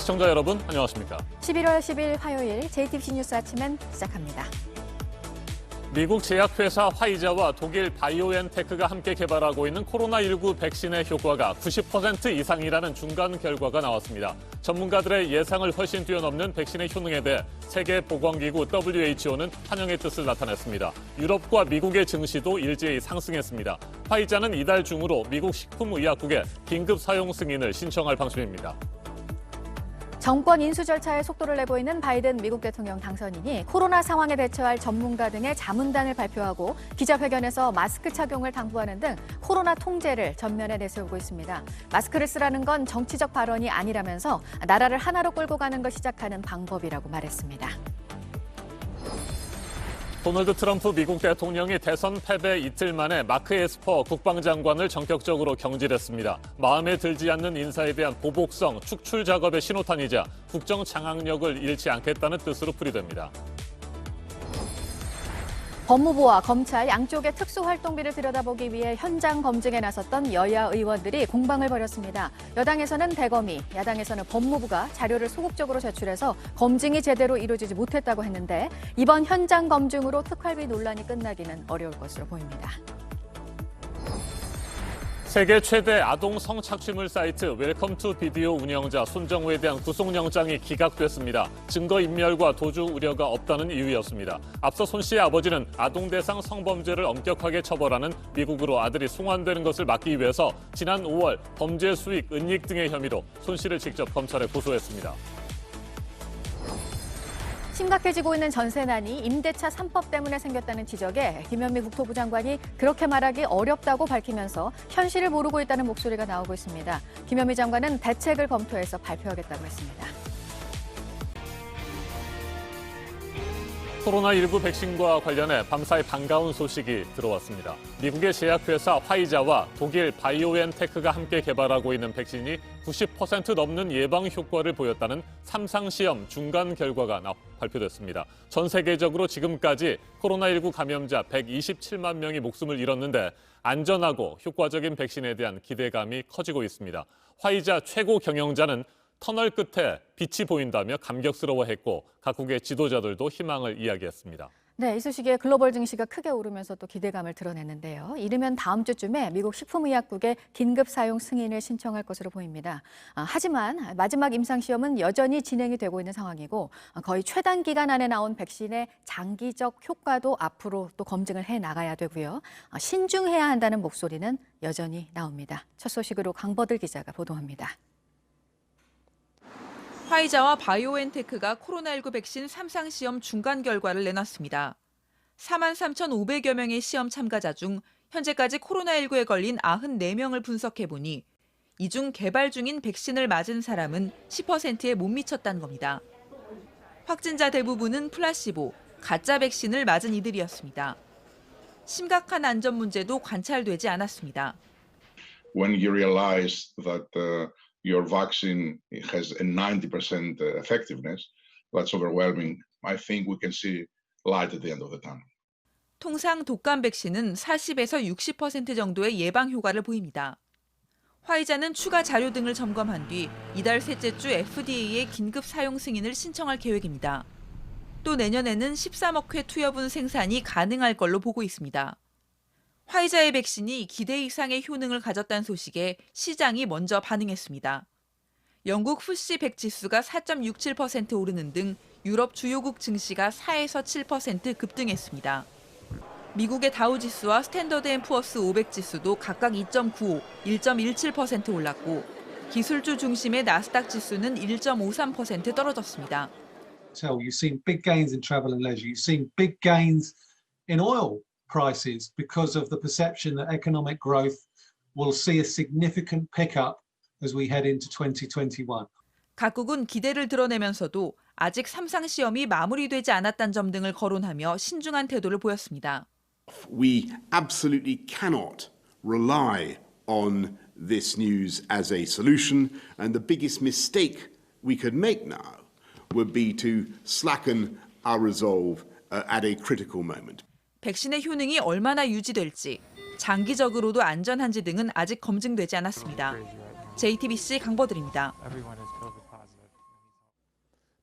시청자 여러분, 안녕하십니까? 11월 10일 화요일 JTBC 뉴스 아침엔 시작합니다. 미국 제약회사 화이자와 독일 바이오엔테크가 함께 개발하고 있는 코로나19 백신의 효과가 90% 이상이라는 중간 결과가 나왔습니다. 전문가들의 예상을 훨씬 뛰어넘는 백신의 효능에 대해 세계보건기구 WHO는 환영의 뜻을 나타냈습니다. 유럽과 미국의 증시도 일제히 상승했습니다. 화이자는 이달 중으로 미국 식품의약국에 긴급 사용 승인을 신청할 방침입니다. 정권 인수 절차에 속도를 내고 있는 바이든 미국 대통령 당선인이 코로나 상황에 대처할 전문가 등의 자문단을 발표하고 기자회견에서 마스크 착용을 당부하는 등 코로나 통제를 전면에 내세우고 있습니다. 마스크를 쓰라는 건 정치적 발언이 아니라면서 나라를 하나로 끌고 가는 걸 시작하는 방법이라고 말했습니다. 도널드 트럼프 미국 대통령이 대선 패배 이틀 만에 마크 에스퍼 국방장관을 전격적으로 경질했습니다. 마음에 들지 않는 인사에 대한 보복성 축출 작업의 신호탄이자 국정 장악력을 잃지 않겠다는 뜻으로 풀이됩니다. 법무부와 검찰 양쪽의 특수활동비를 들여다보기 위해 현장 검증에 나섰던 여야 의원들이 공방을 벌였습니다. 여당에서는 대검이, 야당에서는 법무부가 자료를 소극적으로 제출해서 검증이 제대로 이루어지지 못했다고 했는데 이번 현장 검증으로 특활비 논란이 끝나기는 어려울 것으로 보입니다. 세계 최대 아동 성착취물 사이트 웰컴 투 비디오 운영자 손정우에 대한 구속영장이 기각됐습니다. 증거인멸과 도주 우려가 없다는 이유였습니다. 앞서 손 씨의 아버지는 아동 대상 성범죄를 엄격하게 처벌하는 미국으로 아들이 송환되는 것을 막기 위해서 지난 5월 범죄 수익, 은닉 등의 혐의로 손 씨를 직접 검찰에 고소했습니다. 심각해지고 있는 전세난이 임대차 3법 때문에 생겼다는 지적에 김현미 국토부 장관이 그렇게 말하기 어렵다고 밝히면서 현실을 모르고 있다는 목소리가 나오고 있습니다. 김현미 장관은 대책을 검토해서 발표하겠다고 했습니다. 코로나19 백신과 관련해 밤사이 반가운 소식이 들어왔습니다. 미국의 제약회사 화이자와 독일 바이오엔테크가 함께 개발하고 있는 백신이 90% 넘는 예방 효과를 보였다는 3상시험 중간 결과가 발표됐습니다. 전 세계적으로 지금까지 코로나19 감염자 127만 명이 목숨을 잃었는데 안전하고 효과적인 백신에 대한 기대감이 커지고 있습니다. 화이자 최고 경영자는 터널 끝에 빛이 보인다며 감격스러워했고 각국의 지도자들도 희망을 이야기했습니다. 네, 이 소식에 글로벌 증시가 크게 오르면서 또 기대감을 드러냈는데요. 이르면 다음 주쯤에 미국 식품의약국에 긴급 사용 승인을 신청할 것으로 보입니다. 하지만 마지막 임상시험은 여전히 진행이 되고 있는 상황이고 거의 최단 기간 안에 나온 백신의 장기적 효과도 앞으로 또 검증을 해 나가야 되고요. 신중해야 한다는 목소리는 여전히 나옵니다. 첫 소식으로 강버들 기자가 보도합니다. 화이자와 바이오엔테크가 코로나19 백신 3상 시험 중간 결과를 내놨습니다. 43,500여 명의 시험 참가자 중 현재까지 코로나19에 걸린 94명을 분석해보니 이 중 개발 중인 백신을 맞은 사람은 10%에 못 미쳤다는 겁니다. 확진자 대부분은 플라시보, 가짜 백신을 맞은 이들이었습니다. 심각한 안전 문제도 관찰되지 않았습니다. When you realize that your vaccine has a 90% effectiveness, that's overwhelming. I think we can see light at the end of the tunnel. 통상 독감 백신은 40에서 60% 정도의 예방 효과를 보입니다. 화이자는 추가 자료 등을 점검한 뒤 이달 셋째 주 FDA에 긴급 사용 승인을 신청할 계획입니다. 또 내년에는 13억 회 투여분 생산이 가능할 걸로 보고 있습니다. 화이자의 백신이 기대 이상의 효능을 가졌다는 소식에 시장이 먼저 반응했습니다. 영국 FTSE 100 지수가 4.67% 오르는 등 유럽 주요국 증시가 4에서 7% 급등했습니다. 미국의 다우 지수와 스탠더드 앤 푸어스 500 지수도 각각 2.95, 1.17% 올랐고 기술주 중심의 나스닥 지수는 1.53% 떨어졌습니다. So you've seen big gains in travel and leisure. You've seen big gains in oil prices because of the perception that economic growth will see a significant pickup as we head into 2021. 각국은 기대를 드러내면서도 아직 3상 시험이 마무리되지 않았다는 점 등을 거론하며 신중한 태도를 보였습니다. We absolutely cannot rely on this news as a solution, and the biggest mistake we could make now would be to slacken our resolve at a critical moment. 백신의 효능이 얼마나 유지될지, 장기적으로도 안전한지 등은 아직 검증되지 않았습니다. JTBC 강버들입니다.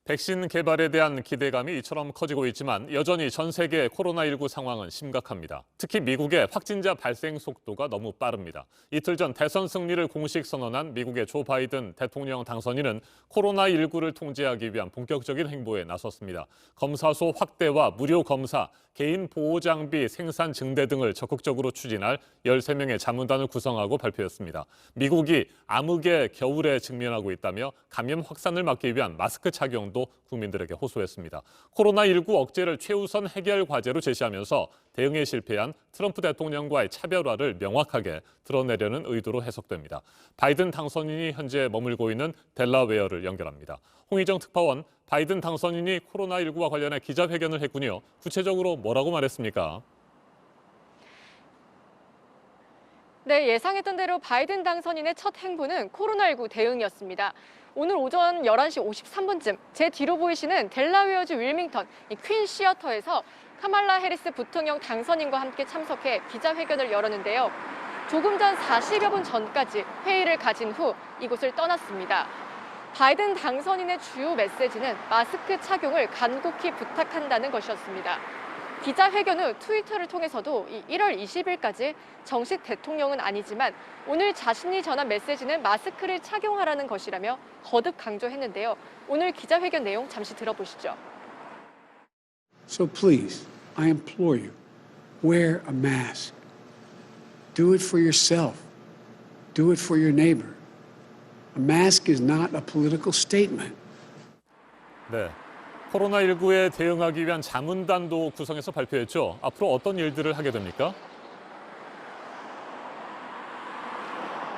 백신 개발에 대한 기대감이 이처럼 커지고 있지만 여전히 전 세계 코로나19 상황은 심각합니다. 특히 미국의 확진자 발생 속도가 너무 빠릅니다. 이틀 전 대선 승리를 공식 선언한 미국의 조 바이든 대통령 당선인은 코로나19를 통제하기 위한 본격적인 행보에 나섰습니다. 검사소 확대와 무료 검사, 개인 보호 장비 생산 증대 등을 적극적으로 추진할 13명의 자문단을 구성하고 발표했습니다. 미국이 암흑의 겨울에 직면하고 있다며 감염 확산을 막기 위한 마스크 착용도 국민들에게 호소했습니다. 코로나19 억제를 최우선 해결 과제로 제시하면서 대응에 실패한 트럼프 대통령과의 차별화를 명확하게 드러내려는 의도로 해석됩니다. 바이든 당선인이 현재 머물고 있는 델라웨어를 연결합니다. 홍희정 특파원, 바이든 당선인이 코로나19와 관련해 기자회견을 했군요. 구체적으로 뭐라고 말했습니까? 네, 예상했던 대로 바이든 당선인의 첫 행보는 코로나19 대응이었습니다. 오늘 오전 11시 53분쯤 제 뒤로 보이시는 델라웨어주 윌밍턴 퀸 시어터에서 카말라 해리스 부통령 당선인과 함께 참석해 기자회견을 열었는데요. 조금 전 40여 분 전까지 회의를 가진 후 이곳을 떠났습니다. 바이든 당선인의 주요 메시지는 마스크 착용을 간곡히 부탁한다는 것이었습니다. 기자회견 후 트위터를 통해서도 1월 20일까지 정식 대통령은 아니지만 오늘 자신이 전한 메시지는 마스크를 착용하라는 것이라며 거듭 강조했는데요. 오늘 기자회견 내용 잠시 들어보시죠. So please, I implore you, wear a mask. Do it for yourself. Do it for your neighbor. A mask is not a political statement. 네. 코로나19에 대응하기 위한 자문단도 구성해서 발표했죠. 앞으로 어떤 일들을 하게 됩니까?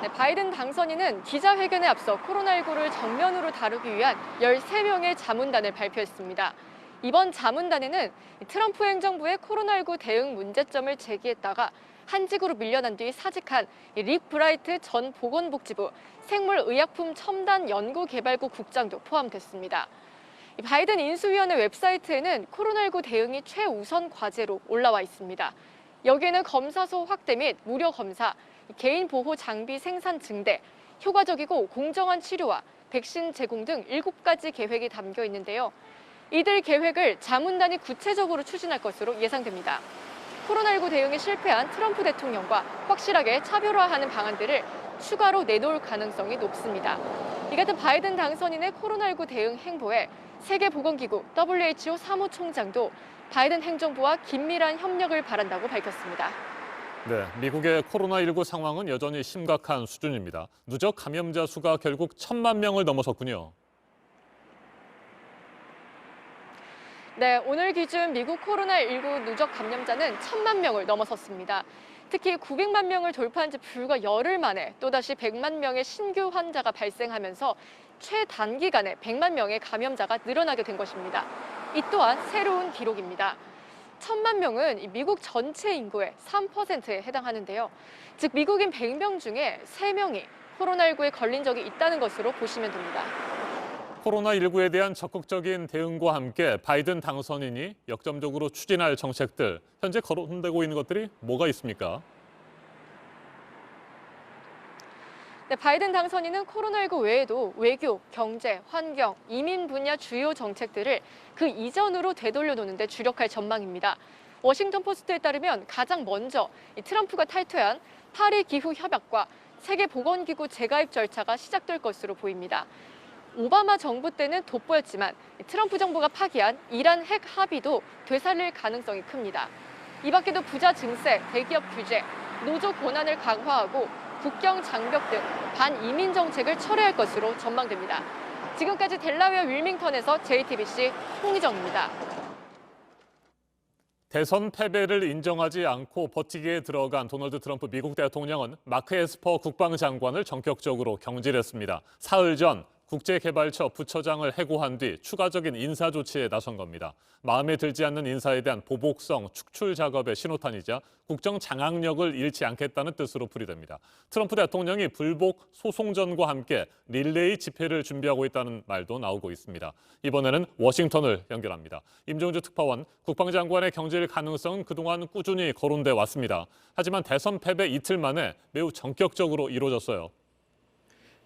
네, 바이든 당선인은 기자회견에 앞서 코로나19를 정면으로 다루기 위한 13명의 자문단을 발표했습니다. 이번 자문단에는 트럼프 행정부의 코로나19 대응 문제점을 제기했다가 한직으로 밀려난 뒤 사직한 릭 브라이트 전 보건복지부 생물의약품 첨단연구개발국 국장도 포함됐습니다. 바이든 인수위원회 웹사이트에는 코로나19 대응이 최우선 과제로 올라와 있습니다. 여기에는 검사소 확대 및 무료 검사, 개인 보호 장비 생산 증대, 효과적이고 공정한 치료와 백신 제공 등 7가지 계획이 담겨 있는데요. 이들 계획을 자문단이 구체적으로 추진할 것으로 예상됩니다. 코로나19 대응에 실패한 트럼프 대통령과 확실하게 차별화하는 방안들을 추가로 내놓을 가능성이 높습니다. 이 같은 바이든 당선인의 코로나19 대응 행보에 세계보건기구 WHO 사무총장도 바이든 행정부와 긴밀한 협력을 바란다고 밝혔습니다. 네, 미국의 코로나19 상황은 여전히 심각한 수준입니다. 누적 감염자 수가 결국 1,000만 명을 넘어섰군요. 네, 오늘 기준 미국 코로나19 누적 감염자는 1,000만 명을 넘어섰습니다. 특히 900만 명을 돌파한 지 불과 열흘 만에 또다시 100만 명의 신규 환자가 발생하면서 최단기간에 100만 명의 감염자가 늘어나게 된 것입니다. 이 또한 새로운 기록입니다. 1,000만 명은 미국 전체 인구의 3%에 해당하는데요. 즉 미국인 100명 중에 3명이 코로나19에 걸린 적이 있다는 것으로 보시면 됩니다. 코로나19에 대한 적극적인 대응과 함께 바이든 당선인이 역점적으로 추진할 정책들, 현재 거론되고 있는 것들이 뭐가 있습니까? 네, 바이든 당선인은 코로나19 외에도 외교, 경제, 환경, 이민 분야 주요 정책들을 그 이전으로 되돌려놓는 데 주력할 전망입니다. 워싱턴 포스트에 따르면 가장 먼저 트럼프가 탈퇴한 파리 기후 협약과 세계보건기구 재가입 절차가 시작될 것으로 보입니다. 오바마 정부 때는 돋보였지만 트럼프 정부가 파기한 이란 핵 합의도 되살릴 가능성이 큽니다. 이 밖에도 부자 증세, 대기업 규제, 노조 권한을 강화하고 국경 장벽 등 반이민 정책을 철회할 것으로 전망됩니다. 지금까지 델라웨어 윌밍턴에서 JTBC 홍희정입니다. 대선 패배를 인정하지 않고 버티기에 들어간 도널드 트럼프 미국 대통령은 마크 에스퍼 국방장관을 전격적으로 경질했습니다. 사흘 전 국제개발처 부처장을 해고한 뒤 추가적인 인사 조치에 나선 겁니다. 마음에 들지 않는 인사에 대한 보복성 축출 작업의 신호탄이자 국정 장악력을 잃지 않겠다는 뜻으로 풀이됩니다. 트럼프 대통령이 불복 소송전과 함께 릴레이 집회를 준비하고 있다는 말도 나오고 있습니다. 이번에는 워싱턴을 연결합니다. 임종주 특파원, 국방장관의 경질 가능성은 그동안 꾸준히 거론돼 왔습니다. 하지만 대선 패배 이틀 만에 매우 전격적으로 이루어졌어요.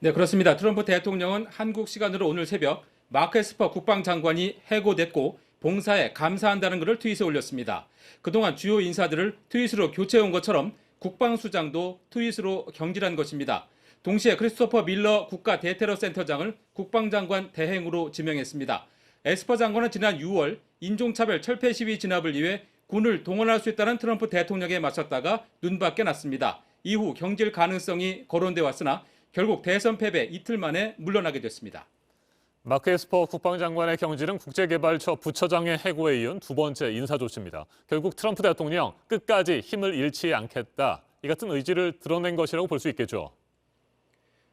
네, 그렇습니다. 트럼프 대통령은 한국 시간으로 오늘 새벽 마크 에스퍼 국방장관이 해고됐고 봉사에 감사한다는 글을 트윗에 올렸습니다. 그동안 주요 인사들을 트윗으로 교체해온 것처럼 국방수장도 트윗으로 경질한 것입니다. 동시에 크리스토퍼 밀러 국가 대테러센터장을 국방장관 대행으로 지명했습니다. 에스퍼 장관은 지난 6월 인종차별 철폐 시위 진압을 위해 군을 동원할 수 있다는 트럼프 대통령에 맞섰다가 눈밖에 났습니다. 이후 경질 가능성이 거론돼 왔으나 결국 대선 패배 이틀 만에 물러나게 됐습니다. 마크 에스퍼 국방장관의 경질은 국제개발처 부처장의 해고에 이은 두 번째 인사 조치입니다. 결국 트럼프 대통령 끝까지 힘을 잃지 않겠다. 이 같은 의지를 드러낸 것이라고 볼 수 있겠죠.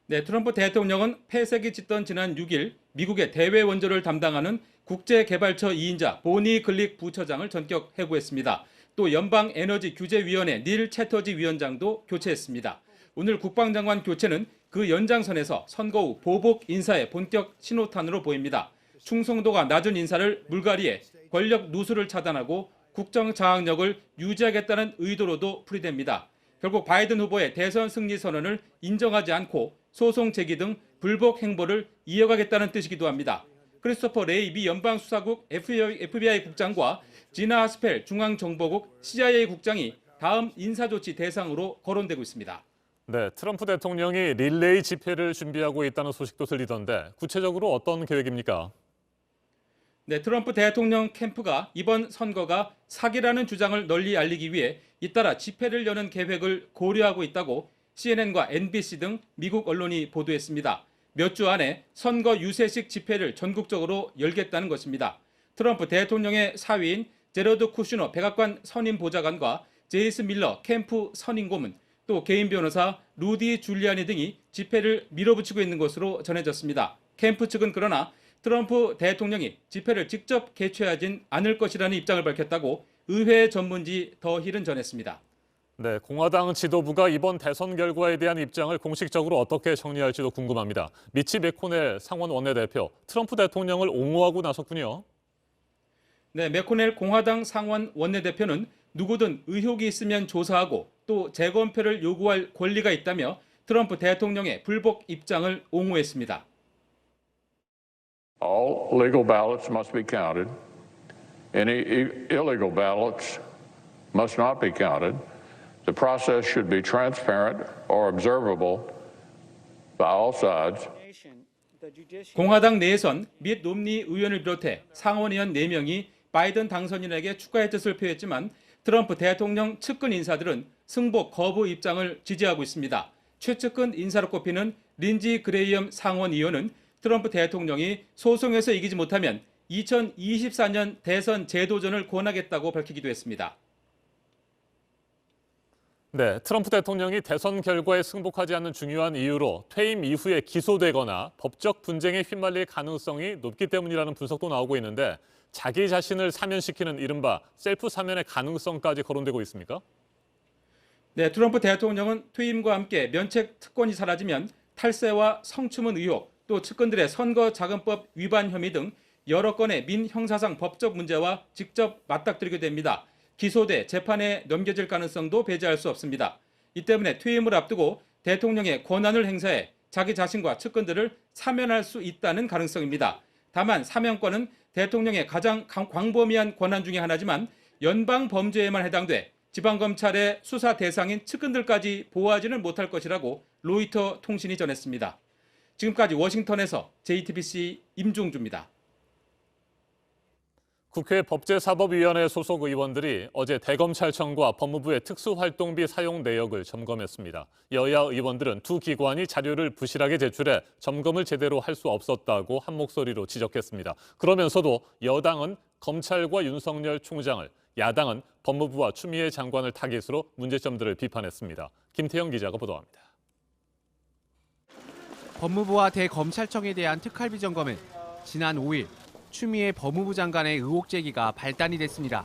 네, 트럼프 대통령은 폐색이 짙던 지난 6일 미국의 대외 원조를 담당하는 국제개발처 2인자 보니 글릭 부처장을 전격 해고했습니다. 또 연방에너지규제위원회 닐 채터지 위원장도 교체했습니다. 오늘 국방장관 교체는 그 연장선에서 선거 후 보복 인사의 본격 신호탄으로 보입니다. 충성도가 낮은 인사를 물갈이해 권력 누수를 차단하고 국정 장악력을 유지하겠다는 의도로도 풀이됩니다. 결국 바이든 후보의 대선 승리 선언을 인정하지 않고 소송 제기 등 불복 행보를 이어가겠다는 뜻이기도 합니다. 크리스토퍼 레이 미 연방수사국 FBI 국장과 지나 하스펠 중앙정보국 CIA 국장이 다음 인사조치 대상으로 거론되고 있습니다. 네, 트럼프 대통령이 릴레이 집회를 준비하고 있다는 소식도 들리던데 구체적으로 어떤 계획입니까? 네, 트럼프 대통령 캠프가 이번 선거가 사기라는 주장을 널리 알리기 위해 잇따라 집회를 여는 계획을 고려하고 있다고 CNN과 NBC 등 미국 언론이 보도했습니다. 몇 주 안에 선거 유세식 집회를 전국적으로 열겠다는 것입니다. 트럼프 대통령의 사위인 제러드 쿠슈너 백악관 선임 보좌관과 제이슨 밀러 캠프 선임 고문, 또 개인 변호사 루디 줄리아니 등이 집회를 밀어붙이고 있는 것으로 전해졌습니다. 캠프 측은 그러나 트럼프 대통령이 집회를 직접 개최하진 않을 것이라는 입장을 밝혔다고 의회 전문지 더 힐은 전했습니다. 네, 공화당 지도부가 이번 대선 결과에 대한 입장을 공식적으로 어떻게 정리할지도 궁금합니다. 미치 맥코넬 상원 원내대표, 트럼프 대통령을 옹호하고 나섰군요. 네, 맥코넬 공화당 상원 원내대표는 누구든 의혹이 있으면 조사하고 또 재검표를 요구할 권리가 있다며 트럼프 대통령의 불복 입장을 옹호했습니다. All legal ballots must be counted. Any illegal ballots must not be counted. The process should be transparent or observable by all sides. 공화당 내에선 밋 롬니 의원을 비롯해 상원의원 4명이 바이든 당선인에게 축하의 뜻을 표했지만 트럼프 대통령 측근 인사들은 승복 거부 입장을 지지하고 있습니다. 최측근 인사로 꼽히는 린지 그레이엄 상원의원은 트럼프 대통령이 소송에서 이기지 못하면 2024년 대선 재도전을 권하겠다고 밝히기도 했습니다. 네, 트럼프 대통령이 대선 결과에 승복하지 않는 중요한 이유로 퇴임 이후에 기소되거나 법적 분쟁에 휘말릴 가능성이 높기 때문이라는 분석도 나오고 있는데 자기 자신을 사면시키는 이른바 셀프 사면의 가능성까지 거론되고 있습니까? 네, 트럼프 대통령은 퇴임과 함께 면책 특권이 사라지면 탈세와 성추문 의혹, 또 측근들의 선거자금법 위반 혐의 등 여러 건의 민형사상 법적 문제와 직접 맞닥뜨리게 됩니다. 기소돼 재판에 넘겨질 가능성도 배제할 수 없습니다. 이 때문에 퇴임을 앞두고 대통령의 권한을 행사해 자기 자신과 측근들을 사면할 수 있다는 가능성입니다. 다만 사면권은 대통령의 가장 광범위한 권한 중에 하나지만 연방 범죄에만 해당돼 지방검찰의 수사 대상인 측근들까지 보호하지는 못할 것이라고 로이터 통신이 전했습니다. 지금까지 워싱턴에서 JTBC 임종주입니다. 국회 법제사법위원회 소속 의원들이 어제 대검찰청과 법무부의 특수활동비 사용 내역을 점검했습니다. 여야 의원들은 두 기관이 자료를 부실하게 제출해 점검을 제대로 할 수 없었다고 한 목소리로 지적했습니다. 그러면서도 여당은 검찰과 윤석열 총장을, 야당은 법무부와 추미애 장관을 타깃으로 문제점들을 비판했습니다. 김태형 기자가 보도합니다. 법무부와 대검찰청에 대한 특활비 점검은 지난 5일 추미애 법무부 장관의 의혹 제기가 발단이 됐습니다.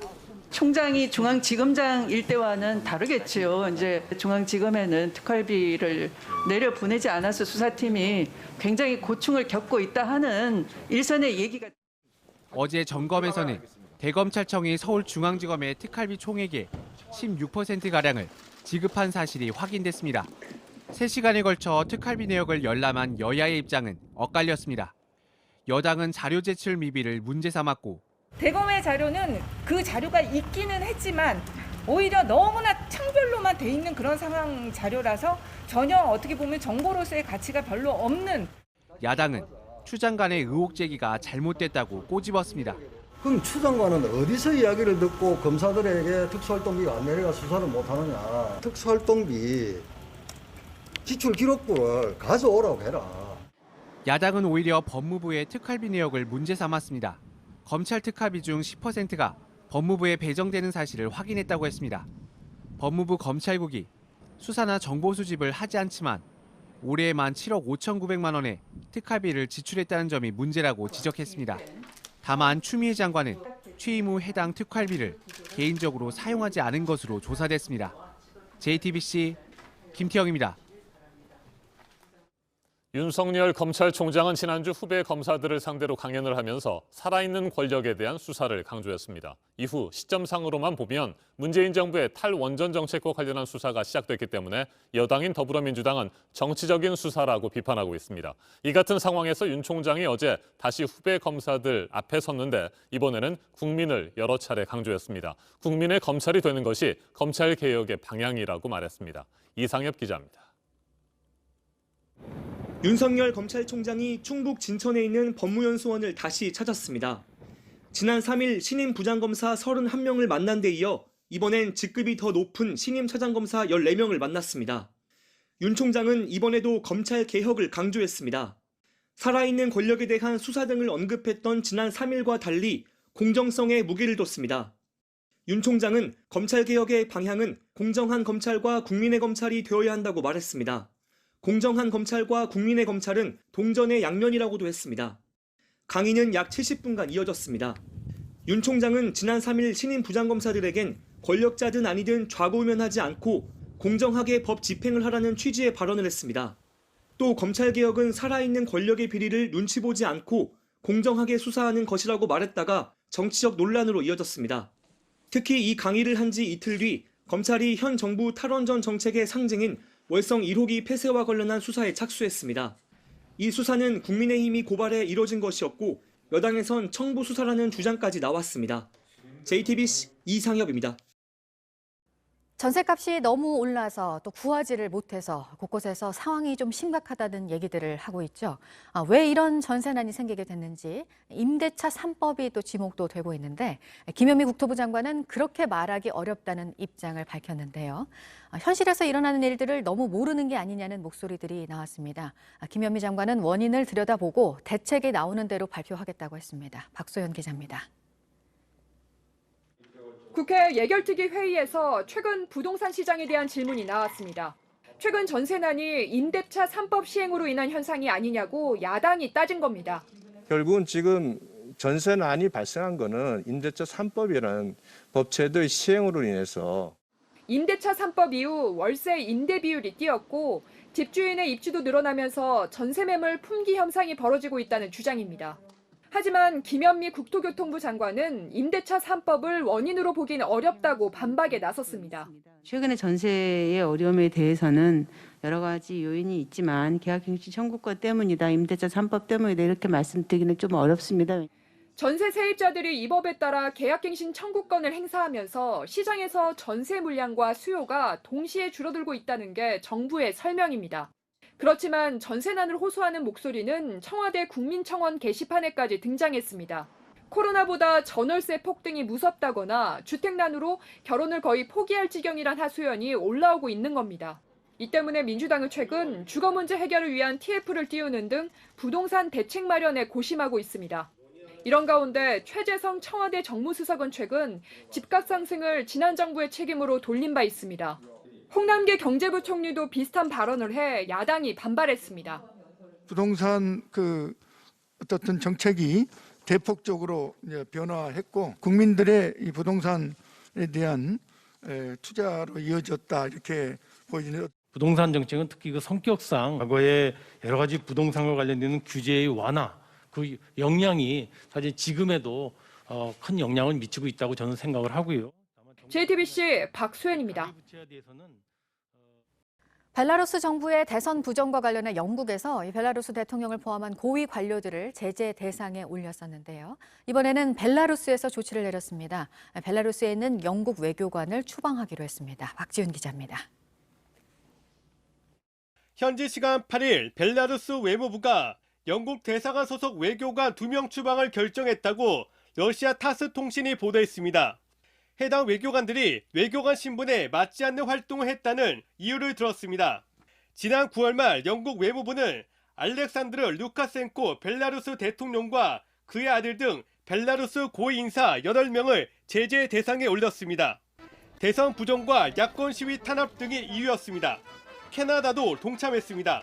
총장이 중앙지검장일 때와는 다르겠지요. 이제 중앙지검에는 특활비를 내려 보내지 않아서 수사팀이 굉장히 고충을 겪고 있다 하는 일선의 얘기가. 어제 점검에서는 대검찰청이 서울중앙지검의 특활비 총액의 16%가량을 지급한 사실이 확인됐습니다. 3시간에 걸쳐 특활비 내역을 열람한 여야의 입장은 엇갈렸습니다. 여당은 자료 제출 미비를 문제 삼았고 대검의 자료는 그 자료가 있기는 했지만 오히려 너무나 창별로만 돼 있는 그런 상황 자료라서 전혀 어떻게 보면 정보로서의 가치가 별로 없는. 야당은 추 장관의 의혹 제기가 잘못됐다고 꼬집었습니다. 그럼 추 장관은 어디서 이야기를 듣고 검사들에게 특수활동비가 안 내려가 수사를 못하느냐. 특수활동비 지출 기록부를 가져오라고 해라. 야당은 오히려 법무부의 특활비 내역을 문제 삼았습니다. 검찰 특활비 중 10%가 법무부에 배정되는 사실을 확인했다고 했습니다. 법무부 검찰국이 수사나 정보 수집을 하지 않지만 올해에만 7억 5,900만 원의 특활비를 지출했다는 점이 문제라고 지적했습니다. 다만 추미애 장관은 취임 후 해당 특활비를 개인적으로 사용하지 않은 것으로 조사됐습니다. JTBC 김태영입니다. 윤석열 검찰총장은 지난주 후배 검사들을 상대로 강연을 하면서 살아있는 권력에 대한 수사를 강조했습니다. 이후 시점상으로만 보면 문재인 정부의 탈원전 정책과 관련한 수사가 시작됐기 때문에 여당인 더불어민주당은 정치적인 수사라고 비판하고 있습니다. 이 같은 상황에서 윤 총장이 어제 다시 후배 검사들 앞에 섰는데 이번에는 국민을 여러 차례 강조했습니다. 국민의 검찰이 되는 것이 검찰개혁의 방향이라고 말했습니다. 이상엽 기자입니다. 윤석열 검찰총장이 충북 진천에 있는 법무연수원을 다시 찾았습니다. 지난 3일 신임 부장검사 31명을 만난 데 이어 이번엔 직급이 더 높은 신임 차장검사 14명을 만났습니다. 윤 총장은 이번에도 검찰 개혁을 강조했습니다. 살아있는 권력에 대한 수사 등을 언급했던 지난 3일과 달리 공정성에 무게를 뒀습니다. 윤 총장은 검찰 개혁의 방향은 공정한 검찰과 국민의 검찰이 되어야 한다고 말했습니다. 공정한 검찰과 국민의 검찰은 동전의 양면이라고도 했습니다. 강의는 약 70분간 이어졌습니다. 윤 총장은 지난 3일 신임 부장검사들에겐 권력자든 아니든 좌고우면하지 않고 공정하게 법 집행을 하라는 취지의 발언을 했습니다. 또 검찰개혁은 살아있는 권력의 비리를 눈치 보지 않고 공정하게 수사하는 것이라고 말했다가 정치적 논란으로 이어졌습니다. 특히 이 강의를 한 지 이틀 뒤 검찰이 현 정부 탈원전 정책의 상징인 월성 1호기 폐쇄와 관련한 수사에 착수했습니다. 이 수사는 국민의힘이 고발해 이뤄진 것이었고 여당에선 청부 수사라는 주장까지 나왔습니다. JTBC 이상엽입니다. 전셋값이 너무 올라서 또 구하지를 못해서 곳곳에서 상황이 좀 심각하다는 얘기들을 하고 있죠. 왜 이런 전세난이 생기게 됐는지 임대차 3법이 또 지목도 되고 있는데 김현미 국토부 장관은 그렇게 말하기 어렵다는 입장을 밝혔는데요. 현실에서 일어나는 일들을 너무 모르는 게 아니냐는 목소리들이 나왔습니다. 김현미 장관은 원인을 들여다보고 대책이 나오는 대로 발표하겠다고 했습니다. 박소연 기자입니다. 국회 예결특위 회의에서 최근 부동산 시장에 대한 질문이 나왔습니다. 최근 전세난이 임대차 3법 시행으로 인한 현상이 아니냐고 야당이 따진 겁니다. 결국은 지금 전세난이 발생한 거는 임대차 3법이라는 법제도의 시행으로 인해서 임대차 3법 이후 월세 임대 비율이 뛰었고 집주인의 입주도 늘어나면서 전세 매물 품귀 현상이 벌어지고 있다는 주장입니다. 하지만 김현미 국토교통부 장관은 임대차 3법을 원인으로 보기는 어렵다고 반박에 나섰습니다. 최근의 전세의 어려움에 대해서는 여러 가지 요인이 있지만 계약갱신 청구권 때문이다, 임대차 3법 때문이다 이렇게 말씀드리기는 좀 어렵습니다. 전세 세입자들이 이 법에 따라 계약갱신 청구권을 행사하면서 시장에서 전세 물량과 수요가 동시에 줄어들고 있다는 게 정부의 설명입니다. 그렇지만 전세난을 호소하는 목소리는 청와대 국민청원 게시판에까지 등장했습니다. 코로나보다 전월세 폭등이 무섭다거나 주택난으로 결혼을 거의 포기할 지경이란 하소연이 올라오고 있는 겁니다. 이 때문에 민주당은 최근 주거 문제 해결을 위한 TF를 띄우는 등 부동산 대책 마련에 고심하고 있습니다. 이런 가운데 최재성 청와대 정무수석은 최근 집값 상승을 지난 정부의 책임으로 돌린 바 있습니다. 홍남기 경제부총리도 비슷한 발언을 해 야당이 반발했습니다. 부동산 어떤 정책이 대폭적으로 이제 변화했고 국민들의 이 부동산에 대한 투자로 이어졌다 이렇게 보이네요. 부동산 정책은 특히 그 성격상 과거에 여러 가지 부동산과 관련되는 규제의 완화 그 영향이 사실 지금에도 큰 영향을 미치고 있다고 저는 생각을 하고요. JTBC 박소연입니다. 벨라루스 정부의 대선 부정과 관련해 영국에서 이 벨라루스 대통령을 포함한 고위 관료들을 제재 대상에 올렸었는데요. 이번에는 벨라루스에서 조치를 내렸습니다. 벨라루스에 있는 영국 외교관을 추방하기로 했습니다. 박지훈 기자입니다. 현지 시간 8일 벨라루스 외무부가 영국 대사관 소속 외교관 2명 추방을 결정했다고 러시아 타스 통신이 보도했습니다. 해당 외교관들이 외교관 신분에 맞지 않는 활동을 했다는 이유를 들었습니다. 지난 9월 말 영국 외무부는 알렉산드르 루카센코 벨라루스 대통령과 그의 아들 등 벨라루스 고위 인사 8명을 제재 대상에 올렸습니다. 대선 부정과 야권 시위 탄압 등이 이유였습니다. 캐나다도 동참했습니다.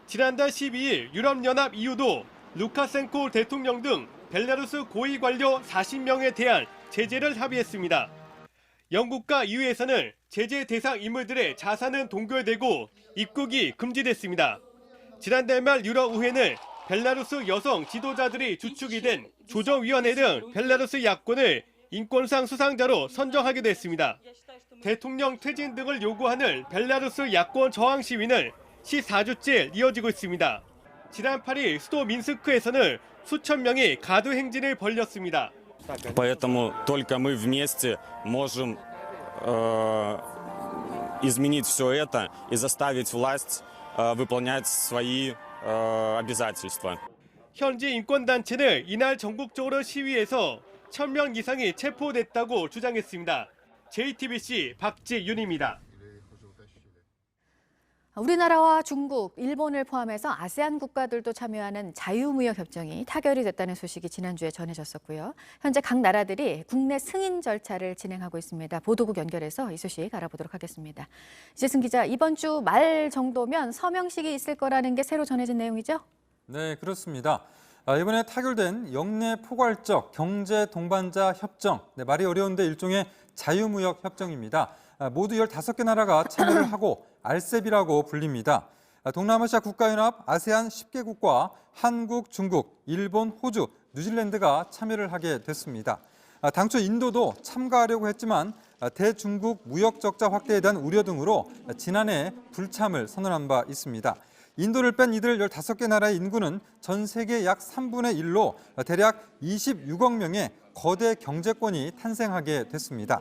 지난달 12일 유럽연합 EU도 루카센코 대통령 등 벨라루스 고위 관료 40명에 대한 제재를 합의했습니다. 영국과 EU에서는 제재 대상 인물들의 자산은 동결되고 입국이 금지됐습니다. 지난달 말 유럽의회는 벨라루스 여성 지도자들이 주축이 된 조정위원회 등 벨라루스 야권을 인권상 수상자로 선정하기도 했습니다. 대통령 퇴진 등을 요구하는 벨라루스 야권 저항 시위는 14주째 이어지고 있습니다. 지난 8일 수도 민스크에서는 수천 명이 가두 행진을 벌였습니다. Поэтому только мы вместе можем изменить все это и заставить власть выполнять свои обязательства. 현지 인권단체는 이날 전국적으로 시위해서 1000명 이상이 체포됐다고 주장했습니다. JTBC 박지윤입니다. 우리나라와 중국, 일본을 포함해서 아세안 국가들도 참여하는 자유무역협정이 타결이 됐다는 소식이 지난주에 전해졌었고요. 현재 각 나라들이 국내 승인 절차를 진행하고 있습니다. 보도국 연결해서 이 소식 알아보도록 하겠습니다. 이재승 기자, 이번 주 말 정도면 서명식이 있을 거라는 게 새로 전해진 내용이죠? 네, 그렇습니다. 이번에 타결된 영내 포괄적 경제 동반자 협정, 말이 어려운데 일종의 자유무역 협정입니다. 모두 15개 나라가 참여를 하고 RCEP이라고 불립니다. 동남아시아 국가연합 아세안 10개국과 한국, 중국, 일본, 호주, 뉴질랜드가 참여를 하게 됐습니다. 당초 인도도 참가하려고 했지만 대중국 무역 적자 확대에 대한 우려 등으로 지난해 불참을 선언한 바 있습니다. 인도를 뺀 이들 15개 나라의 인구는 전 세계 약 3분의 1로 대략 26억 명의 거대 경제권이 탄생하게 됐습니다.